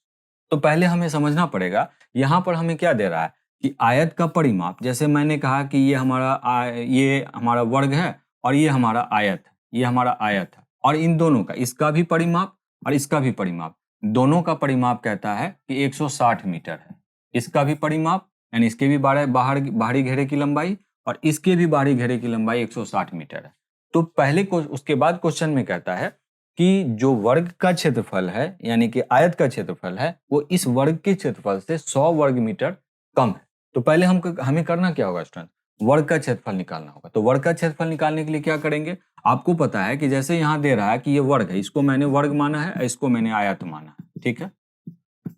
तो पहले हमें समझना पड़ेगा यहाँ पर हमें क्या दे रहा है कि आयत का परिमाप, जैसे मैंने कहा कि ये हमारा वर्ग है और ये हमारा आयत है, ये हमारा आयत है, और इन दोनों का, इसका भी परिमाप और इसका भी परिमाप, दोनों का परिमाप कहता है कि 160 मीटर है। इसका भी परिमाप यानी इसके भी बाहरी घेरे की लंबाई और इसके भी बाहरी घेरे की लंबाई 160 मीटर है। तो पहले उसके बाद क्वेश्चन में कहता है कि जो वर्ग का क्षेत्रफल है, यानी कि आयत का क्षेत्रफल है, वो इस वर्ग के क्षेत्रफल से 100 वर्ग मीटर कम है। तो पहले हमें करना क्या होगा स्टूडेंट, वर्ग का क्षेत्रफल निकालना होगा। तो वर्ग का क्षेत्रफल निकालने के लिए क्या करेंगे, आपको पता है कि जैसे यहाँ दे रहा है कि ये वर्ग है, इसको मैंने वर्ग माना है, इसको मैंने आयत माना है। ठीक है,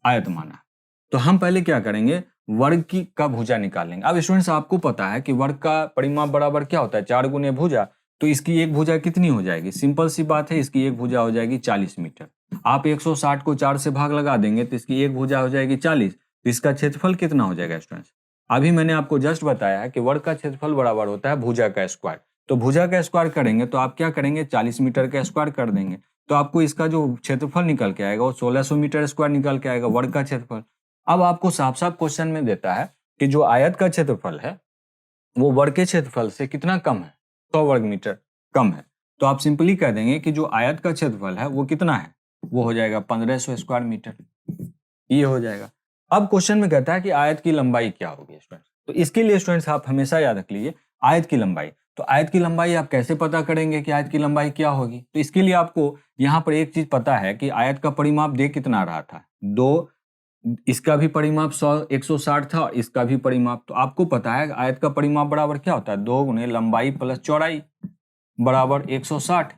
आयत माना है। तो हम पहले क्या करेंगे, वर्ग का भुजा निकाल लेंगे। अब स्टूडेंट्स आपको पता है कि वर्ग का परिमाप बराबर क्या होता है, 4 गुने भुजा। तो इसकी एक भुजा कितनी हो जाएगी, सिंपल सी बात है, इसकी एक भुजा हो जाएगी 40 मीटर। आप 160 को 4 से भाग लगा देंगे तो इसकी एक भुजा हो जाएगी 40। तो इसका क्षेत्रफल कितना हो जाएगा स्टूडेंट्स, अभी मैंने आपको जस्ट बताया है कि वर्ग का क्षेत्रफल बराबर होता है भुजा का स्क्वायर। तो भुजा का स्क्वायर करेंगे तो आप क्या करेंगे, 40 मीटर का स्क्वायर कर देंगे, तो आपको इसका जो क्षेत्रफल निकल के आएगा वो 1600 मीटर स्क्वायर निकल के आएगा, वर्ग का क्षेत्रफल। अब आपको साफ साफ क्वेश्चन में देता है कि जो आयत का क्षेत्रफल है वो वर्ग के क्षेत्रफल से कितना कम है, 100 वर्ग मीटर कम है। तो आप सिंपली कह देंगे कि जो आयत का क्षेत्रफल है वो कितना है, वो हो जाएगा 1500 स्क्वायर मीटर। ये हो जाएगा। अब क्वेश्चन में कहता है कि आयत की लंबाई क्या होगी स्टूडेंट्स। तो इसके लिए स्टूडेंट्स आप हमेशा याद रख लीजिए आयत की लंबाई। तो आयत की लंबाई आप कैसे पता करेंगे कि आयत की लंबाई क्या होगी, तो इसके लिए आपको यहाँ पर एक चीज पता है कि आयत का परिमाप दे कितना रहा था, 2, इसका भी परिमाप 160 था, इसका भी परिमाप। तो आपको पता है आयत का परिमाप बराबर क्या होता है, 2 गुने लंबाई प्लस चौड़ाई बराबर 160।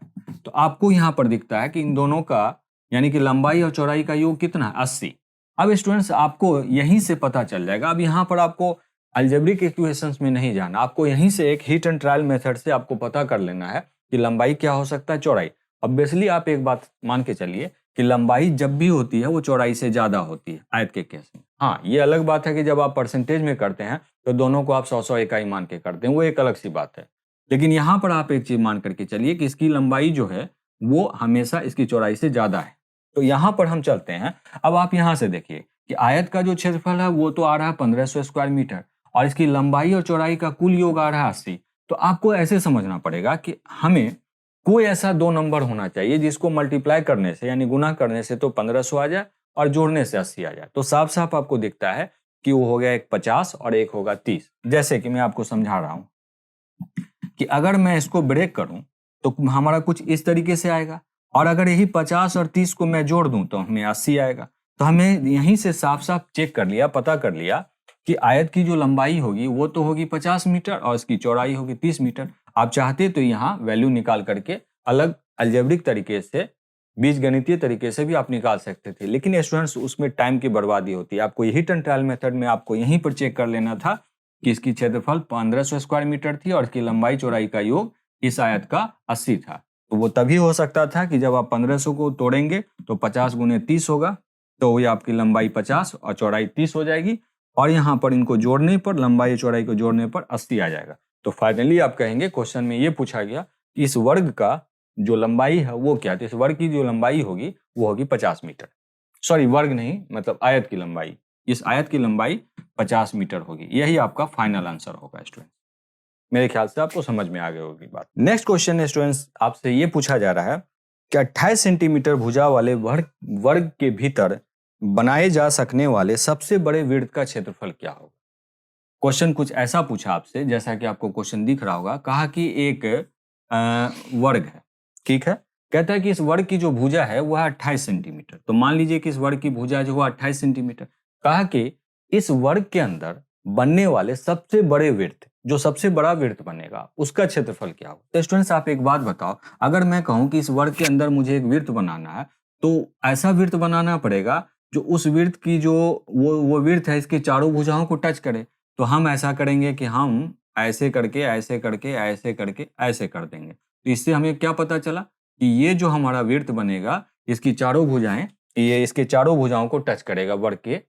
तो आपको यहाँ पर दिखता है कि इन दोनों का यानी कि लंबाई और चौड़ाई का योग कितना है, 80। अब स्टूडेंट्स आपको यहीं से पता चल जाएगा। अब यहाँ पर आपको अलजेब्रिक इक्वेशंस में नहीं जाना, आपको यहीं से एक हिट एंड ट्रायल मेथड से आपको पता कर लेना है कि लंबाई क्या हो सकता है, चौड़ाई। ऑब्वियसली आप एक बात मान के चलिए कि लंबाई जब भी होती है वो चौड़ाई से ज्यादा होती है आयत के केस में। हाँ, ये अलग बात है कि जब आप परसेंटेज में करते हैं तो दोनों को आप 100 इकाई मान के करते हैं, वो एक अलग सी बात है। लेकिन यहाँ पर आप एक चीज मान करके चलिए कि इसकी लंबाई जो है वो हमेशा इसकी चौड़ाई से ज्यादा है। तो यहाँ पर हम चलते हैं। अब आप यहाँ से देखिए कि आयत का जो क्षेत्रफल है वो तो आ रहा है 1500 स्क्वायर मीटर और इसकी लंबाई और चौड़ाई का कुल योग आ रहा है 80। तो आपको ऐसे समझना पड़ेगा कि हमें कोई ऐसा 2 नंबर होना चाहिए जिसको मल्टीप्लाई करने से यानी गुना करने से तो 1500 आ जाए और जोड़ने से 80 आ जाए। तो साफ साफ आपको दिखता है कि वो हो गया एक 50 और एक होगा 30। जैसे कि मैं आपको समझा रहा हूं कि अगर मैं इसको ब्रेक करूं तो हमारा कुछ इस तरीके से आएगा, और अगर यही 50 और 30 को मैं जोड़ दूं तो हमें 80 आएगा। तो हमें यहीं से साफ साफ चेक कर लिया, पता कर लिया कि आयत की जो लंबाई होगी वो तो होगी 50 मीटर और इसकी चौड़ाई होगी 30 मीटर। आप चाहते तो यहाँ वैल्यू निकाल करके अलग अलजेब्रिक तरीके से, बीजगणितीय तरीके से भी आप निकाल सकते थे, लेकिन स्टूडेंट्स उसमें टाइम की बर्बादी होती है। आपको हिट एंड ट्रायल मेथड में आपको यहीं पर चेक कर लेना था कि इसकी क्षेत्रफल 1500 स्क्वायर मीटर थी और इसकी लंबाई चौड़ाई का योग इस आयत का 80 था। तो वो तभी हो सकता था कि जब आप 1500 को तोड़ेंगे तो 50 गुने 30 होगा, तो ये आपकी लंबाई 50 और चौड़ाई 30 हो जाएगी। और यहाँ पर इनको जोड़ने पर, लंबाई चौड़ाई को जोड़ने पर 80 आ जाएगा। तो फाइनली आप कहेंगे क्वेश्चन में ये पूछा गया कि इस वर्ग का जो लंबाई है वो क्या, तो इस वर्ग की जो लंबाई होगी वो होगी 50 मीटर। सॉरी, वर्ग नहीं, मतलब आयत की लंबाई, इस आयत की लंबाई 50 मीटर होगी। यही आपका फाइनल आंसर होगा स्टूडेंट। मेरे ख्याल से आपको समझ में आ गई होगी बात। नेक्स्ट क्वेश्चन स्टूडेंट्स आपसे ये पूछा जा रहा है कि 28 सेंटीमीटर भुजा वाले वर्ग के भीतर बनाए जा सकने वाले सबसे बड़े वृत्त का क्षेत्रफल क्या होगा। क्वेश्चन कुछ ऐसा पूछा आपसे, जैसा कि आपको क्वेश्चन दिख रहा होगा, कहा कि एक वर्ग है, ठीक है, कहता है कि इस वर्ग की जो भुजा है वह 28 सेंटीमीटर। तो मान लीजिए कि इस वर्ग की भुजा जो है 28 सेंटीमीटर, कहा कि इस वर्ग के अंदर बनने वाले सबसे बड़े वृत्त, जो सबसे बड़ा वृत्त बनेगा उसका क्षेत्रफल क्या होगा। तो स्टूडेंट्स आप एक बात बताओ, अगर मैं कहूं कि इस वर्ग के अंदर मुझे एक वृत्त बनाना है, तो ऐसा वृत्त बनाना पड़ेगा जो उस वृत्त की जो वो वृत्त है इसके चारों भुजाओं को टच करे। तो हम ऐसा करेंगे कि हम ऐसे करके ऐसे करके ऐसे करके ऐसे कर देंगे। तो इससे हमें क्या पता चला कि ये जो हमारा वृत्त बनेगा इसकी चारों भुजाएं, ये इसके चारों भुजाओं को टच करेगा, वर्ग के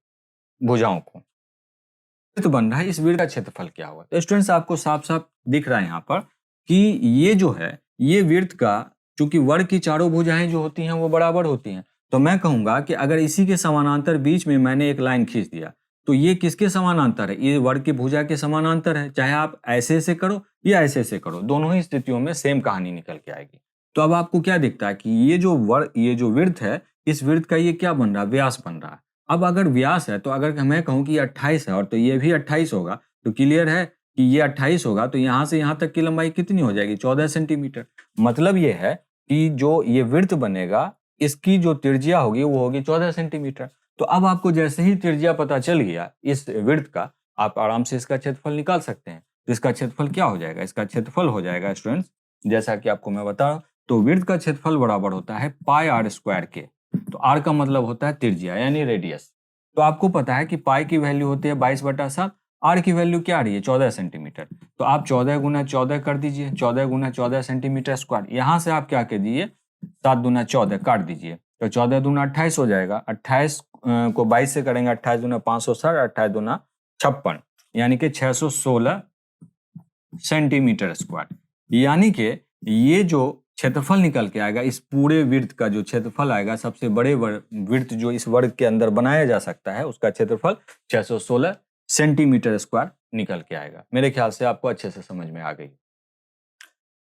भुजाओं को। वृत्त बन रहा है, इस वृत्त का क्षेत्रफल क्या होगा। तो स्टूडेंट्स आपको साफ साफ दिख रहा है यहाँ पर कि ये जो है ये वृत्त का, चूंकि वर्ग की चारों भुजाएं जो होती हैं वो बराबर होती हैं, तो मैं कहूंगा कि अगर इसी के समानांतर बीच में मैंने एक लाइन खींच दिया तो ये किसके समानांतर है, ये वर्ग की भुजा के समानांतर है। चाहे आप ऐसे से करो या ऐसे करो, दोनों ही स्थितियों में सेम कहानी निकल के आएगी। तो अब आपको क्या दिखता है कि ये जो वृत्त है, इस वृत्त का ये क्या बन रहा है, व्यास बन रहा है। अब अगर व्यास है तो अगर मैं कहूं कि 28 है और तो ये भी 28 होगा, तो क्लियर है कि ये 28 होगा, तो यहां से यहां तक की लंबाई कितनी हो जाएगी, 14 सेंटीमीटर। मतलब ये है कि जो ये वृत्त बनेगा इसकी जो त्रिज्या होगी वो होगी 14 सेंटीमीटर। तो अब आपको जैसे ही त्रिज्या पता चल गया इस वृत्त का, आप आराम से इसका क्षेत्रफल निकाल सकते हैं। तो इसका क्षेत्रफल क्या हो जाएगा, इसका क्षेत्रफल हो जाएगा स्टूडेंट्स, जैसा कि आपको मैं बता रहा हूं, तो वृत्त का क्षेत्रफल बराबर होता है पाई आर स्क्वायर के। तो आर का मतलब होता है त्रिज्या यानी रेडियस। तो आपको पता है कि पाई की वैल्यू होती है 22/7, आर की वैल्यू क्या आ रही है 14 सेंटीमीटर। तो आप 14 गुना 14 कर दीजिए, 14 गुना 14 सेंटीमीटर स्क्वायर। यहां से आप क्या कीजिए, 7 दूना 14 काट दीजिए, तो 14 दूना 28 हो जाएगा। 28 को 22 से करेंगे, 28 दूना 560, 28 दूना 56, यानी कि 616 सेंटीमीटर स्क्वायर। यानी कि ये जो क्षेत्रफल निकल के आएगा, इस पूरे वृत्त का जो क्षेत्रफल आएगा, सबसे बड़े वृत्त जो इस वर्ग के अंदर बनाया जा सकता है, उसका क्षेत्रफल 616 सेंटीमीटर स्क्वायर निकल के आएगा। मेरे ख्याल से आपको अच्छे से समझ में आ गई।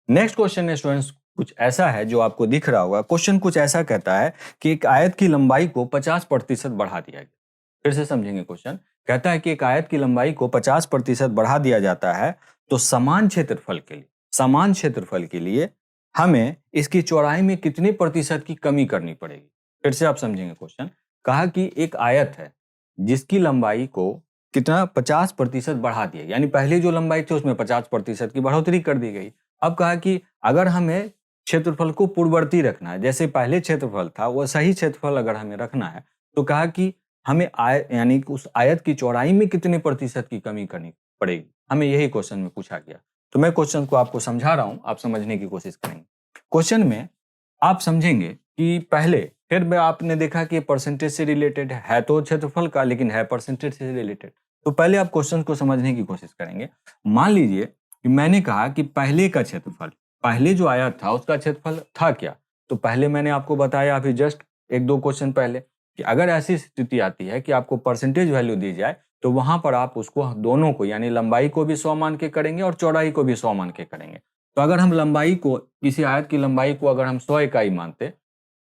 नेक्स्ट क्वेश्चन है स्टूडेंट्स कुछ ऐसा है जो आपको दिख रहा होगा। क्वेश्चन कुछ ऐसा कहता है कि एक आयत की लंबाई को 50% बढ़ा दिया गया। फिर से समझेंगे क्वेश्चन, कहता है कि एक आयत की लंबाई को 50% बढ़ा दिया जाता है, तो समान क्षेत्रफल के लिए हमें इसकी चौड़ाई में कितने प्रतिशत की कमी करनी पड़ेगी। फिर से आप समझेंगे क्वेश्चन, कहा कि एक आयत है जिसकी लंबाई को कितना 50% बढ़ा दिया, यानी पहले जो लंबाई थी उसमें 50% की बढ़ोतरी कर दी गई। अब कहा कि अगर हमें क्षेत्रफल को पूर्ववर्ती रखना है, जैसे पहले क्षेत्रफल था वो सही क्षेत्रफल अगर हमें रखना है, तो कहा कि हमें यानी कि उस आयत की चौड़ाई में कितने प्रतिशत की कमी करनी पड़ेगी। हमें यही क्वेश्चन में पूछा गया। तो मैं क्वेश्चन को आपको समझा रहा हूं, आप समझने की कोशिश करेंगे। क्वेश्चन में आप समझेंगे कि पहले फिर में आपने देखा कि परसेंटेज से रिलेटेड है तो क्षेत्रफल का, लेकिन है परसेंटेज से रिलेटेड। तो पहले आप क्वेश्चन को समझने की कोशिश करेंगे। मान लीजिए कि मैंने कहा कि पहले का क्षेत्रफल, पहले जो आयत था उसका क्षेत्रफल था क्या। तो पहले मैंने आपको बताया अभी जस्ट 1-2 क्वेश्चन पहले कि अगर ऐसी स्थिति आती है कि आपको परसेंटेज वैल्यू दी जाए, तो वहां पर आप उसको दोनों को, यानी लंबाई को भी 100 मान के करेंगे और चौड़ाई को भी 100 मान के करेंगे। तो अगर हम लंबाई को, किसी आयत की लंबाई को अगर हम 100 इकाई मानते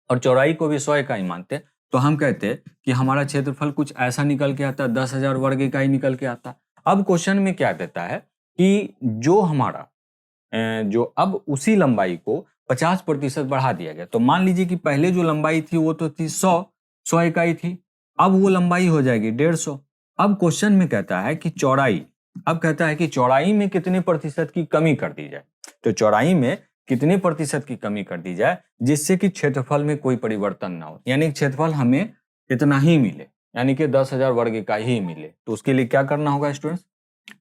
और चौड़ाई को भी 100 इकाई मानते, तो हम कहते कि हमारा क्षेत्रफल कुछ ऐसा निकल के आता, 10,000 वर्ग इकाई निकल के आता। अब क्वेश्चन में क्या देता है कि जो हमारा जो अब उसी लंबाई को 50% बढ़ा दिया गया। तो मान लीजिए कि पहले जो लंबाई थी वो तो थी 100 इकाई थी, अब वो लंबाई हो जाएगी 150। अब क्वेश्चन में कहता है कि चौड़ाई, अब कहता है कि चौड़ाई में कितने प्रतिशत की कमी कर दी जाए। तो चौड़ाई में कितने प्रतिशत की कमी कर दी जाए जिससे कि क्षेत्रफल में कोई परिवर्तन ना हो, यानी क्षेत्रफल हमें इतना ही मिले, यानी कि 10,000 वर्ग इकाई ही मिले। तो उसके लिए क्या करना होगा स्टूडेंट्स,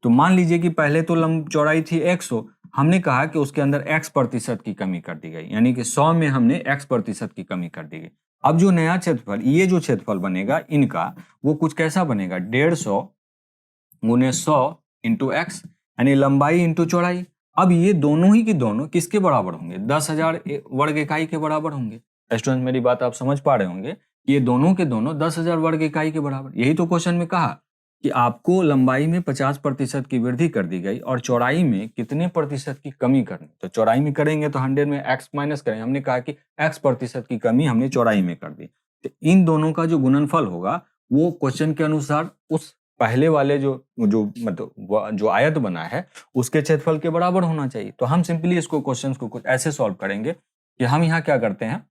तो मान लीजिए कि पहले तो चौड़ाई थी 100, हमने कहा कि उसके अंदर x% की कमी कर दी गई, यानी कि 100 में हमने x% की कमी कर दी गई। अब जो नया क्षेत्रफल, ये जो क्षेत्रफल बनेगा इनका, वो कुछ कैसा बनेगा, 150 गुने 100 इंटू एक्स, यानी लंबाई इंटू चौड़ाई। अब ये दोनों ही के दोनों किसके बराबर होंगे? 10,000 वर्ग इकाई के बराबर होंगे। स्टूडेंट मेरी बात आप समझ पा रहे होंगे, ये दोनों के दोनों 10,000 वर्ग इकाई के बराबर। यही तो क्वेश्चन में कहा कि आपको लंबाई में 50% की वृद्धि कर दी गई और चौड़ाई में कितने प्रतिशत की कमी करनी। तो चौड़ाई में करेंगे तो 100 में x माइनस करेंगे, हमने कहा कि x% की कमी हमने चौड़ाई में कर दी। तो इन दोनों का जो गुणनफल होगा वो क्वेश्चन के अनुसार उस पहले वाले जो मतलब जो आयत बना है उसके क्षेत्रफल के बराबर होना चाहिए। तो हम सिंपली इसको क्वेश्चन को कुछ ऐसे सॉल्व करेंगे कि हम यहाँ क्या करते हैं,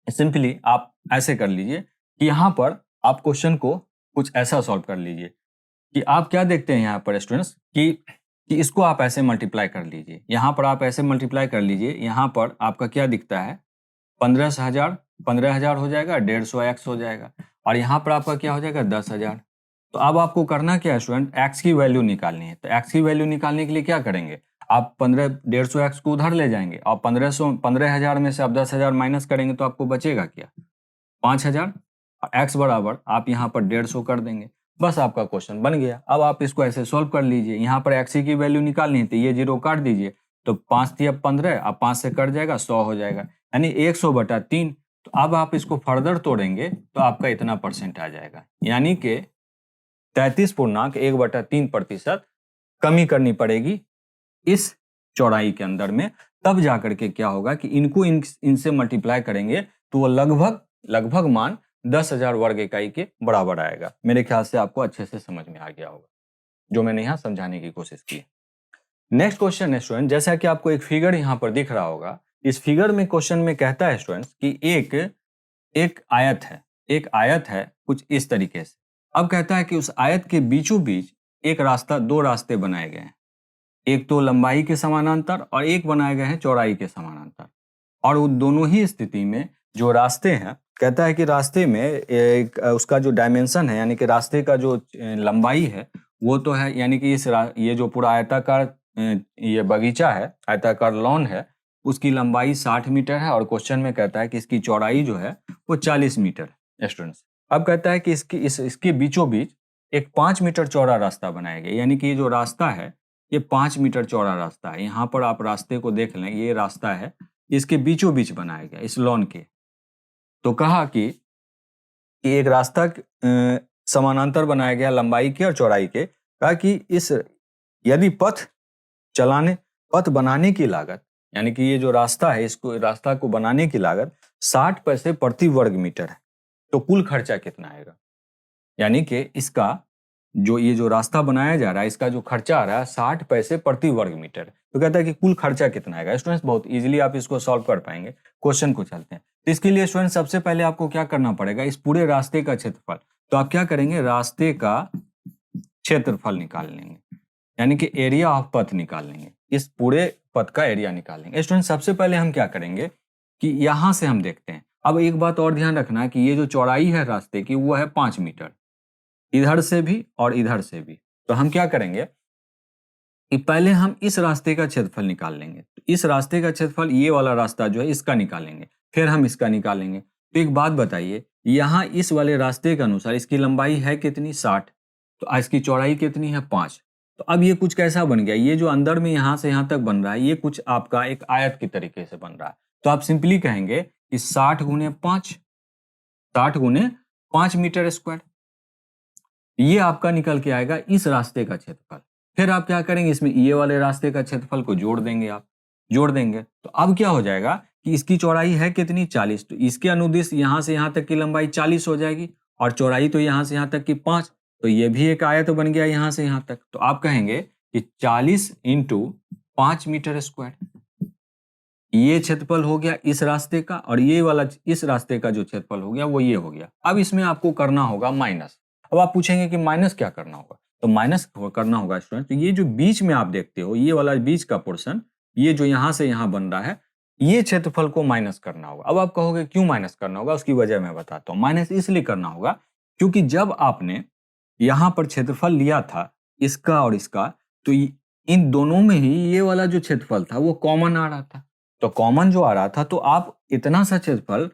सिंपली आप ऐसे कर लीजिए कि यहाँ पर आप क्वेश्चन को कुछ ऐसा सॉल्व कर लीजिए कि आप क्या देखते हैं यहाँ पर स्टूडेंट्स कि इसको आप ऐसे मल्टीप्लाई कर लीजिए। यहाँ पर आप ऐसे मल्टीप्लाई कर लीजिए, यहाँ पर आपका क्या दिखता है 15,000 हो जाएगा, 150x हो जाएगा, और यहाँ पर आपका क्या हो जाएगा 10,000। तो अब आपको करना क्या है स्टूडेंट, x की वैल्यू निकालनी है। तो x की वैल्यू निकालने के लिए क्या करेंगे, आप 150x को उधर ले जाएंगे और 15,000 में से आप 10,000 माइनस करेंगे तो आपको बचेगा क्या 5,000। x बराबर आप यहाँ पर 150 कर देंगे, बस आपका क्वेश्चन बन गया। अब आप इसको ऐसे सॉल्व कर लीजिए, यहाँ पर x की वैल्यू निकालनी है तो ये 0 काट दीजिए, तो 5 थी अब 15, अब 5 से कट जाएगा 100 हो जाएगा, यानी 100/3। तो अब आप इसको फर्दर तोड़ेंगे तो आपका इतना परसेंट आ जाएगा, यानी कि 33.1/3% कमी करनी पड़ेगी इस चौड़ाई के अंदर में। तब जाकर के क्या होगा कि इनको इनसे मल्टीप्लाई करेंगे तो वो लगभग मान 10,000 वर्ग इकाई के बराबर आएगा। मेरे ख्याल से आपको अच्छे से समझ में आ गया होगा जो मैंने यहाँ समझाने की कोशिश की। नेक्स्ट क्वेश्चन है स्टूडेंट, जैसा कि आपको एक फिगर यहाँ पर दिख रहा होगा, इस फिगर में क्वेश्चन में कहता है स्टूडेंट्स कि एक आयत है कुछ इस तरीके से। अब कहता है कि उस आयत के बीचों बीच दो रास्ते बनाए गए हैं, एक तो लंबाई के समानांतर और एक बनाए गए हैं चौड़ाई के समानांतर। और उन दोनों ही स्थिति में जो रास्ते हैं, कहता है कि रास्ते में उसका जो डायमेंशन है, यानी कि रास्ते का जो लंबाई है वो तो है, यानी कि ये जो पूरा आयताकार ये बगीचा है, आयताकार लॉन है, उसकी लंबाई 60 मीटर है और क्वेश्चन में कहता है कि इसकी चौड़ाई जो है वो 40 मीटर है स्टूडेंट्स। अब कहता है कि इसके बीचों बीच एक 5 मीटर चौड़ा रास्ता बनाया गया, यानी कि ये जो रास्ता है ये 5 मीटर चौड़ा रास्ता है। यहाँ पर आप रास्ते को देख लें, ये रास्ता है, इसके बीचों बीच बनाया गया इस लॉन के। तो कहा कि एक रास्ता समानांतर बनाया गया लंबाई के और चौड़ाई के। कहा कि यदि पथ बनाने की लागत, यानी कि ये जो रास्ता है रास्ता को बनाने की लागत 60 पैसे प्रति वर्ग मीटर है, तो कुल खर्चा कितना आएगा, यानी कि इसका ये जो रास्ता बनाया जा रहा है इसका जो खर्चा आ रहा है 60 पैसे प्रति वर्ग मीटर। तो कहता है कि कुल खर्चा कितना आएगा। स्टूडेंट्स बहुत इजीली आप इसको सॉल्व कर पाएंगे। क्वेश्चन को चलते हैं। तो इसके लिए स्टूडेंट सबसे पहले आपको क्या करना पड़ेगा, इस पूरे रास्ते का क्षेत्रफल। तो आप क्या करेंगे, रास्ते का क्षेत्रफल निकाल लेंगे, यानी कि एरिया ऑफ पथ निकाल लेंगे, इस पूरे पथ का एरिया निकाल लेंगे। स्टूडेंट सबसे पहले हम क्या करेंगे कि यहां से हम देखते हैं। अब एक बात और ध्यान रखना कि ये जो चौड़ाई है रास्ते की वो है 5 मीटर, इधर से भी और इधर से भी। तो हम क्या करेंगे कि पहले हम इस रास्ते का क्षेत्रफल निकाल लेंगे। तो इस रास्ते का क्षेत्रफल, ये वाला रास्ता जो है इसका निकालेंगे, फिर हम इसका निकालेंगे। तो एक बात बताइए, यहाँ इस वाले रास्ते के अनुसार इसकी लंबाई है कितनी 60, तो इसकी चौड़ाई कितनी है 5। तो अब ये कुछ कैसा बन गया, ये जो अंदर में यहाँ से यहाँ तक बन रहा है ये कुछ आपका एक आयत की तरीके से बन रहा है। तो आप सिंपली कहेंगे कि 60 गुने 5 मीटर स्क्वायर, ये आपका निकल के आएगा इस रास्ते का क्षेत्रफल। फिर आप क्या करेंगे, इसमें ये वाले रास्ते का क्षेत्रफल को जोड़ देंगे। तो अब क्या हो जाएगा कि इसकी चौड़ाई है कितनी 40, तो इसके अनुदिश यहाँ से यहाँ तक की लंबाई 40 हो जाएगी और चौड़ाई तो यहाँ से यहाँ तक की 5, तो ये भी एक आयत बन गया यहाँ से यहाँ तक। तो आप कहेंगे कि 40 × 5 मीटर स्क्वायर, ये क्षेत्रफल हो गया इस रास्ते का, और ये वाला इस रास्ते का जो क्षेत्रफल हो गया वो ये हो गया। अब इसमें आपको करना होगा माइनस। अब आप पूछेंगे कि माइनस क्या करना होगा, तो माइनस करना होगा स्टूडेंट, तो ये जो बीच में आप देखते हो ये वाला बीच का पोर्शन, ये जो यहाँ से यहाँ बन रहा है, ये क्षेत्रफल को माइनस करना होगा। अब आप कहोगे क्यों माइनस करना होगा, उसकी वजह मैं बताता हूँ। माइनस इसलिए करना होगा क्योंकि जब आपने यहाँ पर क्षेत्रफल लिया था इसका और इसका, तो इन दोनों में ही ये वाला जो क्षेत्रफल था वो कॉमन आ रहा था। तो कॉमन जो आ रहा था, तो आप इतना सा क्षेत्रफल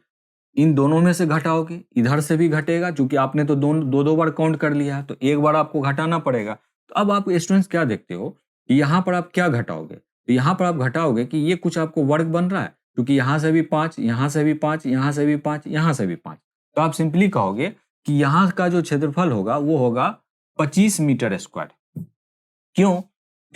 इन दोनों में से घटाओगे, इधर से भी घटेगा, क्योंकि आपने तो दो बार काउंट कर लिया है, तो एक बार आपको घटाना पड़ेगा। तो अब आप स्टूडेंट्स क्या देखते हो कि यहाँ पर आप क्या घटाओगे, तो यहाँ पर आप घटाओगे कि ये कुछ आपको वर्ग बन रहा है, क्योंकि यहाँ से भी 5, यहाँ से भी 5, यहाँ से भी 5, यहाँ से भी 5, तो आप सिंपली कहोगे कि यहाँ का जो क्षेत्रफल होगा वो होगा 25 मीटर स्क्वायर। क्यों?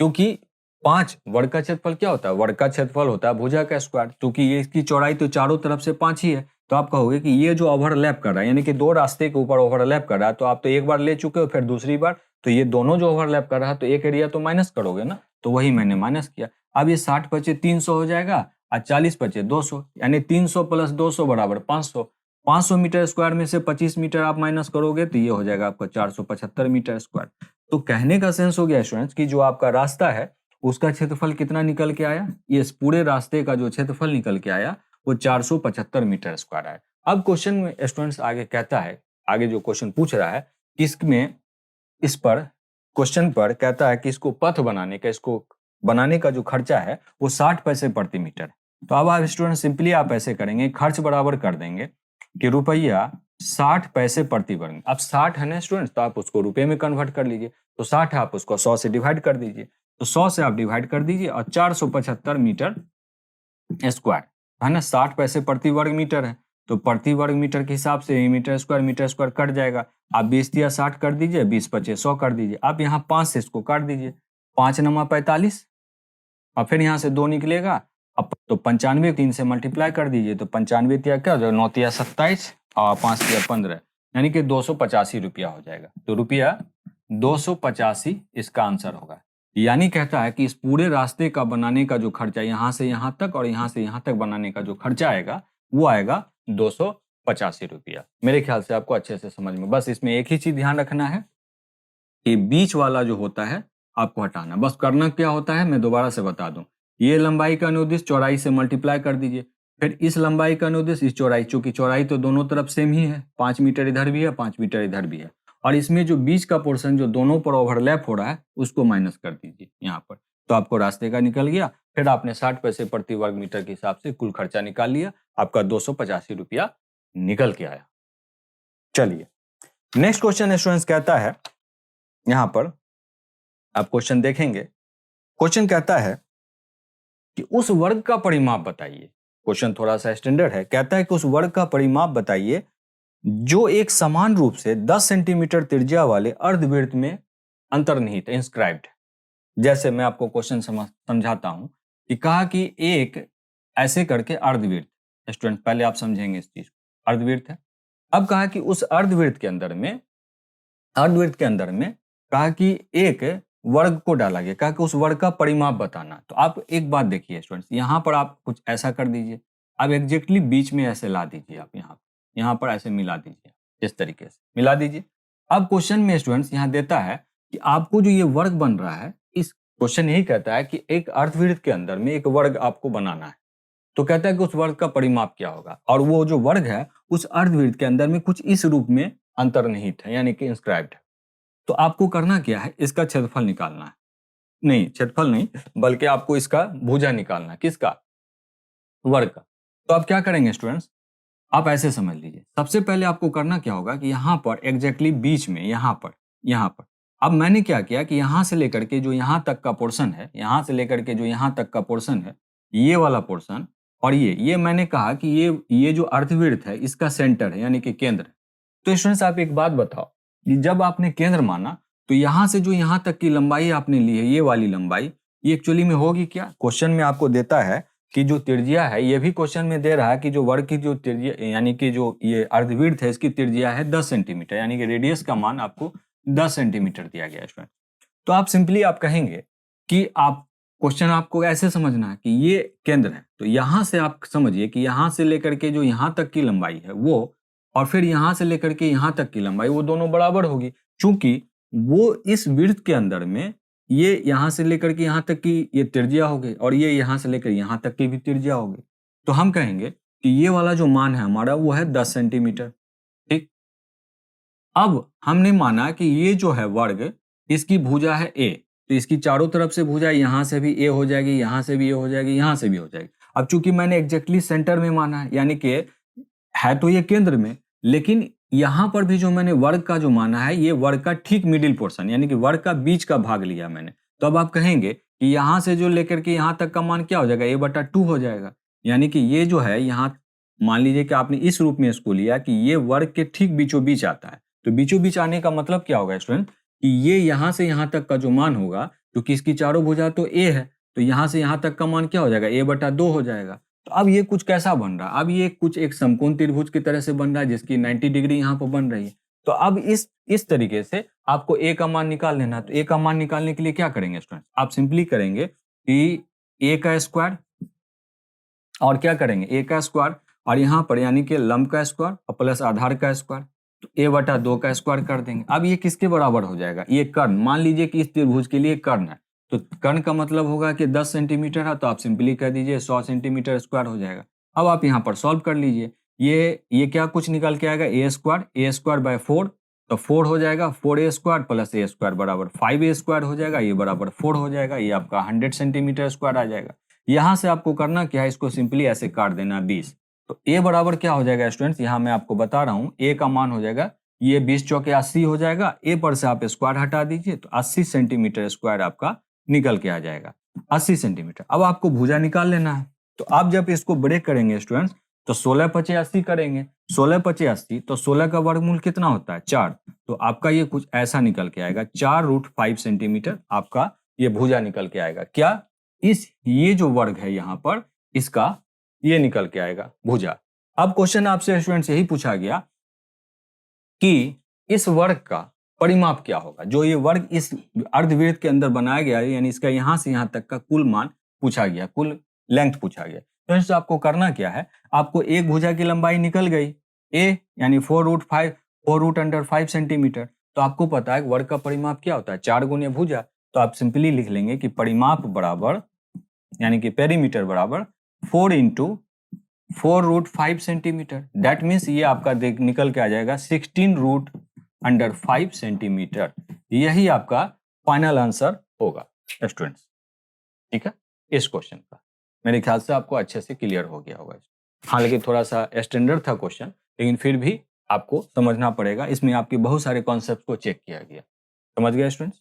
क्योंकि 5 वर्ग का क्षेत्रफल क्या होता है? वर्ग का क्षेत्रफल होता है भुजा का स्क्वायर, क्योंकि ये इसकी चौड़ाई तो चारों तरफ से 5 ही है। तो आप कहोगे कि ये जो ओवरलैप कर रहा है, यानी कि दो रास्ते के ऊपर ओवरलैप कर रहा है, तो आप तो एक बार ले चुके हो, फिर दूसरी बार, तो ये दोनों जो ओवरलैप कर रहा है तो एक एरिया तो माइनस करोगे ना, तो वही मैंने माइनस किया। अब ये 60 बचे 300 हो जाएगा और 40 बचे 200, यानी 300 प्लस 200 बराबर 500। 500 मीटर स्क्वायर में से 25 मीटर आप माइनस करोगे तो ये हो जाएगा आपका 475 मीटर स्क्वायर। तो कहने का सेंस हो गया स्टूडेंट्स कि जो आपका रास्ता है उसका क्षेत्रफल कितना निकल के आया, ये इस पूरे रास्ते का जो क्षेत्रफल निकल के आया वो 475 मीटर स्क्वायर आया। अब क्वेश्चन में स्टूडेंट्स आगे कहता है, आगे जो क्वेश्चन पूछ रहा है कि इसमें इस पर क्वेश्चन पर कहता है कि इसको पथ बनाने का, इसको बनाने का जो खर्चा है वो 60 पैसे प्रति मीटर। तो अब आप स्टूडेंट सिंपली आप ऐसे करेंगे, खर्च बराबर कर देंगे कि रुपया 60 पैसे प्रति वर्ग। अब 60 है ना स्टूडेंट्स, तो आप उसको रुपए में कन्वर्ट कर लीजिए, तो 60 है आप उसको 100 से डिवाइड कर दीजिए, तो 100 से आप डिवाइड कर दीजिए और 475 मीटर स्क्वायर है ना, 60 पैसे प्रति वर्ग मीटर है, तो प्रति वर्ग मीटर के हिसाब से मीटर स्क्वायर कट जाएगा। आप 20 दिया 60 कर दीजिए, 20 पचे 100 कर दीजिए। आप यहाँ 5 से इसको काट दीजिए, 5 नमा 45 और फिर यहाँ से 2 निकलेगा। अब तो 95 3 से मल्टीप्लाई कर दीजिए, तो 95 तिया क्या हो जाएगा, 9 तिया 27 और 5 तिया 15, यानी कि 285 रुपया हो जाएगा। तो रुपया 285 इसका आंसर होगा। यानी कहता है कि इस पूरे रास्ते का बनाने का जो खर्चा यहाँ से यहाँ तक और यहाँ से यहाँ तक बनाने का जो खर्चा आएगा वो आएगा 285 रुपया। मेरे ख्याल से आपको अच्छे से समझ में, बस इसमें एक ही चीज ध्यान रखना है कि बीच वाला जो होता है आपको हटाना। बस करना क्या होता है मैं दोबारा से बता दूं, ये लंबाई का अनुदिश चौड़ाई से मल्टीप्लाई कर दीजिए, फिर इस लंबाई का अनुदिश इस चौड़ाई, चूंकि चौड़ाई तो दोनों तरफ सेम ही है, 5 मीटर इधर भी है 5 मीटर इधर भी है, और इसमें जो बीच का पोर्शन जो दोनों पर ओवरलैप हो रहा है उसको माइनस कर दीजिए यहाँ पर, तो आपको रास्ते का निकल गया। फिर आपने 60 पैसे प्रति वर्ग मीटर के हिसाब से कुल खर्चा निकाल लिया, आपका 285 रुपया निकल के आया। चलिए नेक्स्ट क्वेश्चन स्टूडेंट्स कहता है, यहां पर आप क्वेश्चन देखेंगे, क्वेश्चन कहता है कि उस वर्ग का परिमाप बताइए। क्वेश्चन थोड़ा सा स्टैंडर्ड है, कहता है कि उस वर्ग का परिमाप बताइए जो एक समान रूप से 10 सेंटीमीटर त्रिज्या वाले अर्धवृत्त में अंतर्निहित इंस्क्राइब्ड। जैसे मैं आपको क्वेश्चन समझाता हूं कि कहा कि एक ऐसे करके अर्धवृत्त, स्टूडेंट पहले आप समझेंगे इस चीज को, अर्धवृत्त है। अब कहा कि उस अर्धवृत्त के अंदर में कहा कि एक वर्ग को डाला गया, कहा कि उस वर्ग का परिमाप बताना। तो आप एक बात देखिए स्टूडेंट्स, यहाँ पर आप कुछ ऐसा कर दीजिए, अब एग्जैक्टली बीच में ऐसे ला दीजिए, आप यहाँ पर ऐसे मिला दीजिए, इस तरीके से मिला दीजिए। अब क्वेश्चन में स्टूडेंट्स यहाँ देता है कि आपको जो ये वर्ग बन रहा है, इस क्वेश्चन यही कहता है कि एक अर्धवृत्त के अंदर में एक वर्ग आपको बनाना है, तो कहता है कि उस वर्ग का परिमाप क्या होगा, और वो जो वर्ग है उस अर्धवृत्त के अंदर में कुछ इस रूप में अंतर्निहित है, यानी कि इंस्क्राइब्ड है। तो आपको करना क्या है, इसका क्षेत्रफल निकालना है, नहीं क्षेत्रफल नहीं बल्कि आपको इसका भुजा निकालना है, किसका, वर्ग का। तो आप क्या करेंगे स्टूडेंट्स, आप ऐसे समझ लीजिए, सबसे पहले आपको करना क्या होगा कि यहाँ पर एग्जैक्टली बीच में यहाँ पर अब मैंने क्या किया कि यहाँ से लेकर के जो यहाँ तक का पोर्शन है, यहाँ से लेकर के जो यहाँ तक का पोर्शन है, ये वाला पोर्शन और ये मैंने कहा कि ये जो अर्धवृत्त है इसका सेंटर है, यानी कि केंद्र है। तो स्टूडेंट्स आप एक बात बताओ कि जब आपने केंद्र माना तो यहाँ से जो यहाँ तक की लंबाई आपने ली है, ये वाली लंबाई, ये एक्चुअली में होगी क्या, क्वेश्चन में आपको देता है कि जो त्रिज्या है, ये भी क्वेश्चन में दे रहा है कि जो वर्ग की जो त्रिज्या, यानी कि जो ये अर्धवृत्त है इसकी त्रिज्या है 10 सेंटीमीटर, यानी कि रेडियस का मान आपको 10 सेंटीमीटर दिया गया है। तो आप सिंपली आप कहेंगे कि आप क्वेश्चन आपको ऐसे समझना है कि ये केंद्र है, तो यहां से आप समझिए कि यहां से लेकर के जो यहां तक की लंबाई है वो, और फिर यहां से लेकर के यहां तक की लंबाई, वो दोनों बराबर होगी, क्योंकि वो इस वृत्त के अंदर में ये यहां से लेकर के यहां तक की ये त्रिज्या होगी और ये यहां से लेकर यहां तक की भी त्रिज्या होगी। तो हम कहेंगे कि ये वाला जो मान है हमारा वो है 10 सेंटीमीटर। ठीक, अब हमने माना कि ये जो है वर्ग, इसकी भुजा है ए, तो इसकी चारों तरफ से भुजा, यहां से भी ए हो जाएगी, यहां से भी ए हो जाएगी, यहां से भी हो जाएगी। अब चूंकि मैंने एग्जैक्टली सेंटर में माना है, यानी कि है तो ये केंद्र में, लेकिन यहाँ पर भी जो मैंने वर्ग का जो माना है, ये वर्ग का ठीक मिडिल पोर्शन यानी कि वर्ग का बीच का भाग लिया मैंने। तो अब आप कहेंगे कि यहाँ से जो लेकर के यहाँ तक का मान क्या हो जाएगा, a/2 हो जाएगा। यानी कि ये जो है यहाँ मान लीजिए कि आपने इस रूप में इसको लिया कि ये वर्ग के ठीक बीचों बीच आता है। तो बीचों बीच आने का मतलब क्या होगा स्टूडेंट, कि ये यहाँ से यहाँ तक का जो मान होगा, क्योंकि इसकी चारों भुजा तो a है, तो यहाँ से यहाँ तक का मान क्या हो जाएगा, a/2 हो जाएगा। तो अब ये कुछ कैसा बन रहा है, अब ये कुछ एक समकोण त्रिभुज की तरह से बन रहा है जिसकी 90 डिग्री यहाँ पर बन रही है। तो अब इस तरीके से आपको a का मान निकाल लेना है। तो a का मान निकालने के लिए क्या करेंगे स्टूडेंट, आप सिंपली करेंगे कि a का स्क्वायर और क्या करेंगे, a का स्क्वायर और यहाँ पर यानी कि लंब का स्क्वायर और प्लस आधार का स्क्वायर, तो a/2 का स्क्वायर कर देंगे। अब ये किसके बराबर हो जाएगा, ये कर्ण, मान लीजिए कि इस त्रिभुज के लिए कर्ण है, तो कर्ण का मतलब होगा कि 10 सेंटीमीटर है, तो आप सिंपली कह दीजिए 100 सेंटीमीटर स्क्वायर हो जाएगा। अब आप यहाँ पर सॉल्व कर लीजिए, ये क्या कुछ निकल के आएगा, a² 4, तो 4 हो जाएगा, 4a² प्लस a² बराबर 5a² हो जाएगा, ये बराबर 4 हो जाएगा, ये आपका 100 सेंटीमीटर स्क्वायर आ जाएगा। यहाँ से आपको करना क्या है, इसको सिंपली ऐसे काट देना 20। तो a बराबर क्या हो जाएगा स्टूडेंट्स, यहाँ मैं आपको बता रहा हूँ, a का मान हो जाएगा, ये 20 चौके 80 हो जाएगा, a पर से आप स्क्वायर हटा दीजिए, तो 80 सेंटीमीटर स्क्वायर आपका निकल के आ जाएगा, 80 सेंटीमीटर। अब आपको भुजा निकाल लेना है, तो आप जब इसको ब्रेक करेंगे स्टूडेंट्स, तो 16 पचे 80 करेंगे, 16 पचे 80, तो 16 का वर्गमूल कितना होता है, 4। तो आपका ये कुछ ऐसा निकल के आएगा, 4√5 सेंटीमीटर आपका ये भुजा निकल के आएगा। क्या, ये जो वर्ग है यहाँ पर, इसका ये निकल के आएगा भुजा। अब क्वेश्चन आपसे स्टूडेंट्स यही पूछा गया कि इस वर्ग का परिमाप क्या होगा, जो ये वर्ग इस अर्धवृत्त के अंदर बनाया गया है, यानी इसका यहाँ से यहाँ तक का कुल मान पूछा गया, कुल लेंथ पूछा गया। तो आपको करना क्या है, आपको एक भुजा की लंबाई निकल गई a यानी 4√5 सेंटीमीटर। तो आपको पता है वर्ग का परिमाप क्या होता है, 4 गुने भुजा। तो आप सिंपली लिख लेंगे कि परिमाप बराबर यानी कि पेरीमीटर बराबर 4 × 4√5 सेंटीमीटर। दैट मीन्स ये आपका निकल के आ जाएगा 16√5 सेंटीमीटर। यही आपका फाइनल आंसर होगा स्टूडेंट्स। ठीक है, इस क्वेश्चन का मेरे ख्याल से आपको अच्छे से क्लियर हो गया होगा। हालांकि थोड़ा सा स्टैंडर्ड था क्वेश्चन, लेकिन फिर भी आपको समझना पड़ेगा, इसमें आपके बहुत सारे कॉन्सेप्ट को चेक किया गया। समझ गए स्टूडेंट्स।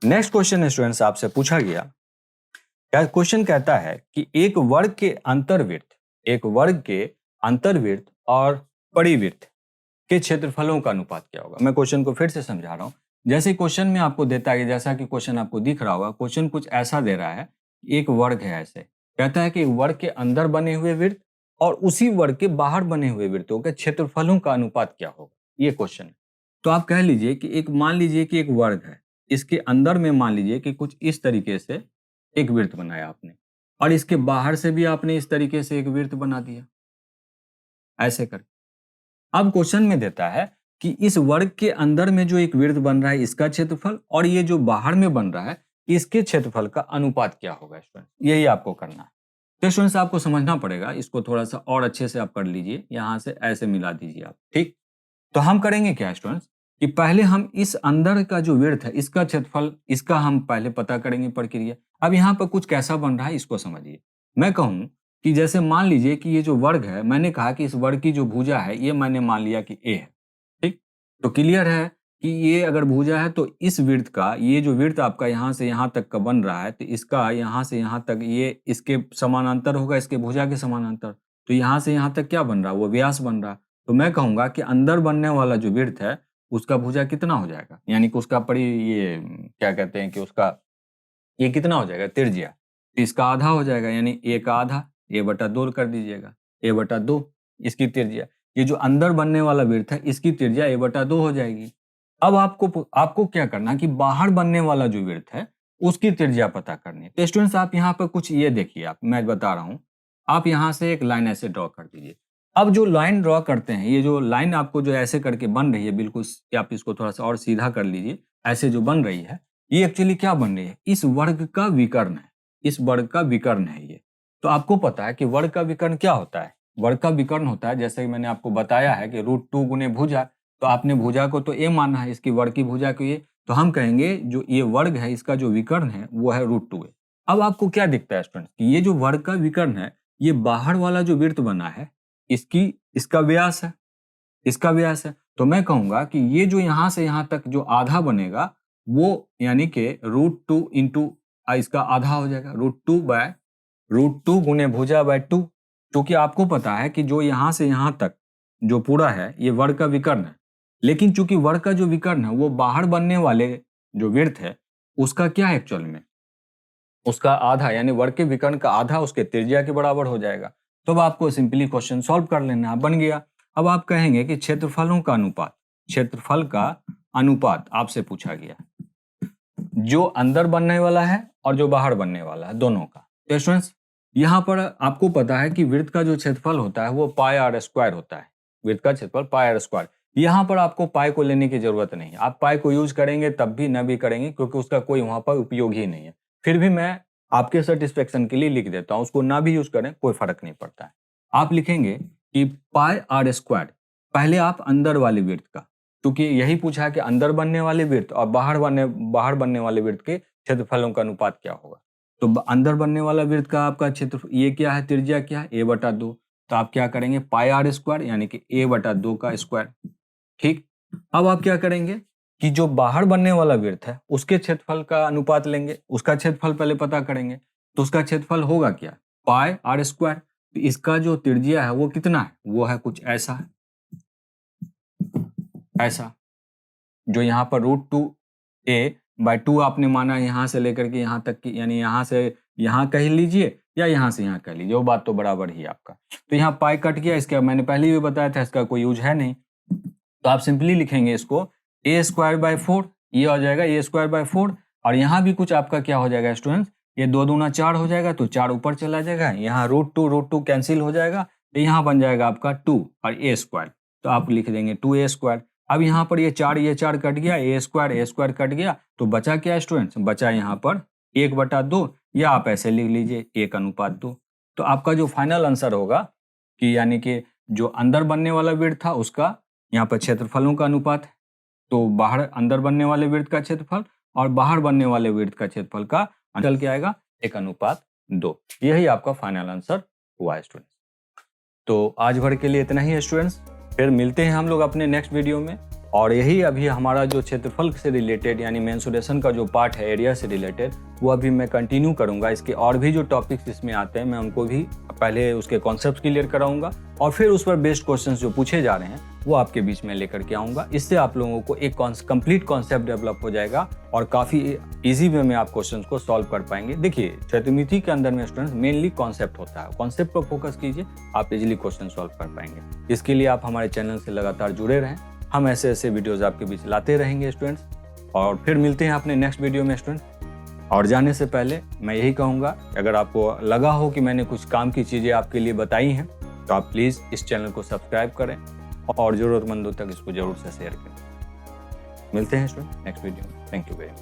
नेक्स्ट क्वेश्चन स्टूडेंट्स आपसे पूछा गया, क्या क्वेश्चन कहता है कि एक वर्ग के अंतर्वृत्त और परिवृत्त के क्षेत्रफलों का अनुपात क्या होगा। मैं क्वेश्चन को फिर से समझा रहा हूं। जैसे क्वेश्चन में आपको देता है, जैसा कि क्वेश्चन आपको दिख रहा होगा, क्वेश्चन कुछ ऐसा दे रहा है, एक वर्ग है, ऐसे कहता है कि वर्ग के अंदर बने हुए वृत्त और उसी वर्ग के बाहर बने हुए वृत्तों के क्षेत्रफलों का अनुपात क्या होगा, ये क्वेश्चन है। तो आप कह लीजिए कि मान लीजिए कि एक वर्ग है, इसके अंदर में मान लीजिए कि कुछ इस तरीके से एक वृत्त बनाया आपने, और इसके बाहर से भी आपने इस तरीके से एक वृत्त बना दिया, ऐसे कर। अब क्वेश्चन में देता है कि इस वर्ग के अंदर में जो एक वृत्त बन रहा है, इसका क्षेत्रफल, और ये जो बाहर में बन रहा है, इसके क्षेत्रफल का अनुपात क्या होगा स्टूडेंट, यही आपको करना है। तो स्टूडेंट्स आपको समझना पड़ेगा, इसको थोड़ा सा और अच्छे से आप कर लीजिए, यहां से ऐसे मिला दीजिए आप। ठीक, तो हम करेंगे क्या स्टूडेंट्स कि पहले हम इस अंदर का जो वृत्त है, इसका क्षेत्रफल, इसका हम पहले पता करेंगे प्रक्रिया। अब यहाँ पर कुछ कैसा बन रहा है इसको समझिए। मैं कहूँ कि जैसे मान लीजिए कि ये जो वर्ग है, मैंने कहा कि इस वर्ग की जो भुजा है, ये मैंने मान लिया कि a है। ठीक, तो क्लियर है कि ये अगर भुजा है, तो इस वृत्त का, ये जो वृत्त आपका यहाँ से यहाँ तक का बन रहा है, तो इसका यहाँ से यहाँ तक ये इसके समानांतर होगा, इसके भुजा के समानांतर। तो यहाँ से यहाँ तक क्या बन रहा है, वो व्यास बन रहा है। तो मैं कहूंगा कि अंदर बनने वाला जो वृत्त है, उसका भुजा कितना हो जाएगा, यानी कि उसका ये क्या कहते हैं कि उसका ये कितना हो जाएगा, त्रिज्या। तो इसका आधा हो जाएगा, यानी a का आधा, a/2 कर दीजिएगा, a/2 इसकी त्रिज्या। ये जो अंदर बनने वाला वृत्त है, इसकी त्रिज्या a/2 हो जाएगी। अब आपको क्या करना कि बाहर बनने वाला जो वृत्त है, उसकी त्रिज्या पता करनी है। तो स्टूडेंट्स आप यहाँ पर कुछ ये देखिए, आप मैं बता रहा हूँ, आप यहाँ से एक लाइन ऐसे ड्रॉ कर दीजिए। अब जो लाइन ड्रॉ करते हैं, ये जो लाइन आपको जो ऐसे करके बन रही है, बिल्कुल आप इसको थोड़ा सा और सीधा कर लीजिए, ऐसे जो बन रही है, ये एक्चुअली क्या बन रही है, इस वर्ग का विकर्ण है, इस वर्ग का विकर्ण है ये। तो आपको पता है कि वर्ग का विकर्ण क्या होता है, वर्ग का विकर्ण होता है, जैसे मैंने आपको बताया है कि √2 गुने भुजा। तो आपने भुजा को तो a माना है, इसकी वर्ग की भुजा को ये, तो हम कहेंगे जो ये वर्ग है, इसका जो विकर्ण है वो है √2a। अब आपको क्या दिखता है स्टूडेंट कि ये जो वर्ग का विकर्ण है, ये बाहर वाला जो वृत्त बना है, इसका व्यास है, इसका व्यास है। तो मैं कहूंगा कि ये जो यहाँ से यहाँ तक जो आधा बनेगा वो यानी कि √2 इंटू इसका आधा हो जाएगा, √2 गुने भुजा बाय 2। क्योंकि आपको पता है कि जो यहाँ से यहाँ तक जो पूरा है ये वर्ग का विकर्ण है, लेकिन चूंकि वर्ग का जो विकर्ण है वो बाहर बनने वाले जो वृत्त है उसका क्या है एक्चुअल में, उसका आधा, यानी वर्ग के विकर्ण का आधा उसके त्रिज्या के बराबर हो जाएगा। तो अब आपको सिंपली क्वेश्चन सॉल्व कर लेना, बन गया। अब आप कहेंगे कि क्षेत्रफलों का अनुपात, क्षेत्रफल का अनुपात आपसे पूछा गया, जो अंदर बनने वाला है और जो बाहर बनने वाला है दोनों का। तो स्टूडेंट्स यहाँ पर आपको पता है कि वृत्त का जो क्षेत्रफल होता है वो πr² होता है, वृत्त का क्षेत्रफल πr²। यहाँ पर आपको पाई को लेने की जरूरत नहीं है, आप पाई को यूज करेंगे तब भी न भी करेंगे क्योंकि उसका कोई वहां पर उपयोग ही नहीं है। फिर भी मैं आपके सेटिस्फेक्शन के लिए लिख देता हूं, उसको ना भी यूज करें कोई फर्क नहीं पड़ता है। आप लिखेंगे कि πr², पहले आप अंदर वाले वृत्त का, क्योंकि यही पूछा है कि अंदर बनने वाले वृत्त और बाहर बनने वाले वृत्त के क्षेत्रफलों का अनुपात क्या होगा। तो अंदर बनने वाला वृत्त का आपका क्षेत्र ये क्या है, त्रिज्या क्या है, a/2। तो आप क्या करेंगे πr² यानी कि a/2 का स्क्वायर। ठीक, अब आप क्या करेंगे कि जो बाहर बनने वाला वृत्त है उसके क्षेत्रफल का अनुपात लेंगे, उसका क्षेत्रफल पहले पता करेंगे। तो उसका क्षेत्रफल होगा क्या, πr²। तो इसका जो त्रिज्या है वो कितना है, वो है कुछ ऐसा, ऐसा जो यहाँ पर √2a/2 आपने माना, यहाँ से लेकर के यहाँ तक की, यानी यहाँ से यहाँ कह लीजिए या यहाँ से यहाँ कह लीजिए, वो बात तो बराबर ही आपका। तो यहाँ पाई कट गया, इसका मैंने पहले भी बताया था इसका कोई यूज है नहीं। तो आप सिंपली लिखेंगे इसको a²/4, ये हो जाएगा a²/4। और यहाँ भी कुछ आपका क्या हो जाएगा स्टूडेंट्स, ये 2 दूना 4 हो जाएगा, तो 4 ऊपर चला जाएगा, यहाँ √2 कैंसिल हो जाएगा, तो यहाँ बन जाएगा आपका 2 और a²। तो आप लिख देंगे 2a²। अब यहाँ पर ये 4 कट गया, a² कट गया, तो बचा क्या स्टूडेंट्स, बचा यहाँ पर 1/2, या आप ऐसे लिख लीजिए 1:2। तो आपका जो फाइनल आंसर होगा कि यानी कि जो अंदर बनने वाला वृत्त था उसका यहाँ पर क्षेत्रफलों का अनुपात है, तो बाहर अंदर बनने वाले वृत्त का क्षेत्रफल और बाहर बनने वाले वृत्त का क्षेत्रफल का अंतर क्या आएगा, 1:2। यही आपका फाइनल आंसर हुआ है स्टूडेंट्स। तो आज भर के लिए इतना ही है स्टूडेंट्स, फिर मिलते हैं हम लोग अपने नेक्स्ट वीडियो में। और यही अभी हमारा जो क्षेत्रफल से रिलेटेड यानी मेंसुरेशन का जो पार्ट है एरिया से रिलेटेड, वो अभी मैं कंटिन्यू करूंगा। इसके और भी जो टॉपिक्स इसमें आते हैं मैं उनको भी पहले उसके कॉन्सेप्ट क्लियर कराऊंगा और फिर उस पर बेस्ड क्वेश्चंस जो पूछे जा रहे हैं वो आपके बीच में लेकर के आऊँगा। इससे आप लोगों को एक कंप्लीट कॉन्सेप्ट डेवलप हो जाएगा और काफ़ी ईजी वे में आप क्वेश्चन को सॉल्व कर पाएंगे। देखिए क्षेत्रमिति के अंदर में स्टूडेंट्स मेनली कॉन्सेप्ट होता है, कॉन्सेप्ट पर फोकस कीजिए, आप इजीली क्वेश्चन सॉल्व कर पाएंगे। इसके लिए आप हमारे चैनल से लगातार जुड़े रहें, हम ऐसे ऐसे वीडियोज़ आपके बीच लाते रहेंगे स्टूडेंट्स। और फिर मिलते हैं अपने नेक्स्ट वीडियो में स्टूडेंट्स। और जाने से पहले मैं यही कहूँगा, अगर आपको लगा हो कि मैंने कुछ काम की चीज़ें आपके लिए बताई हैं तो आप प्लीज़ इस चैनल को सब्सक्राइब करें और ज़रूरतमंदों तक इसको ज़रूर से शेयर करें। मिलते हैं स्टूडेंट नेक्स्ट वीडियो में। Thank you very much.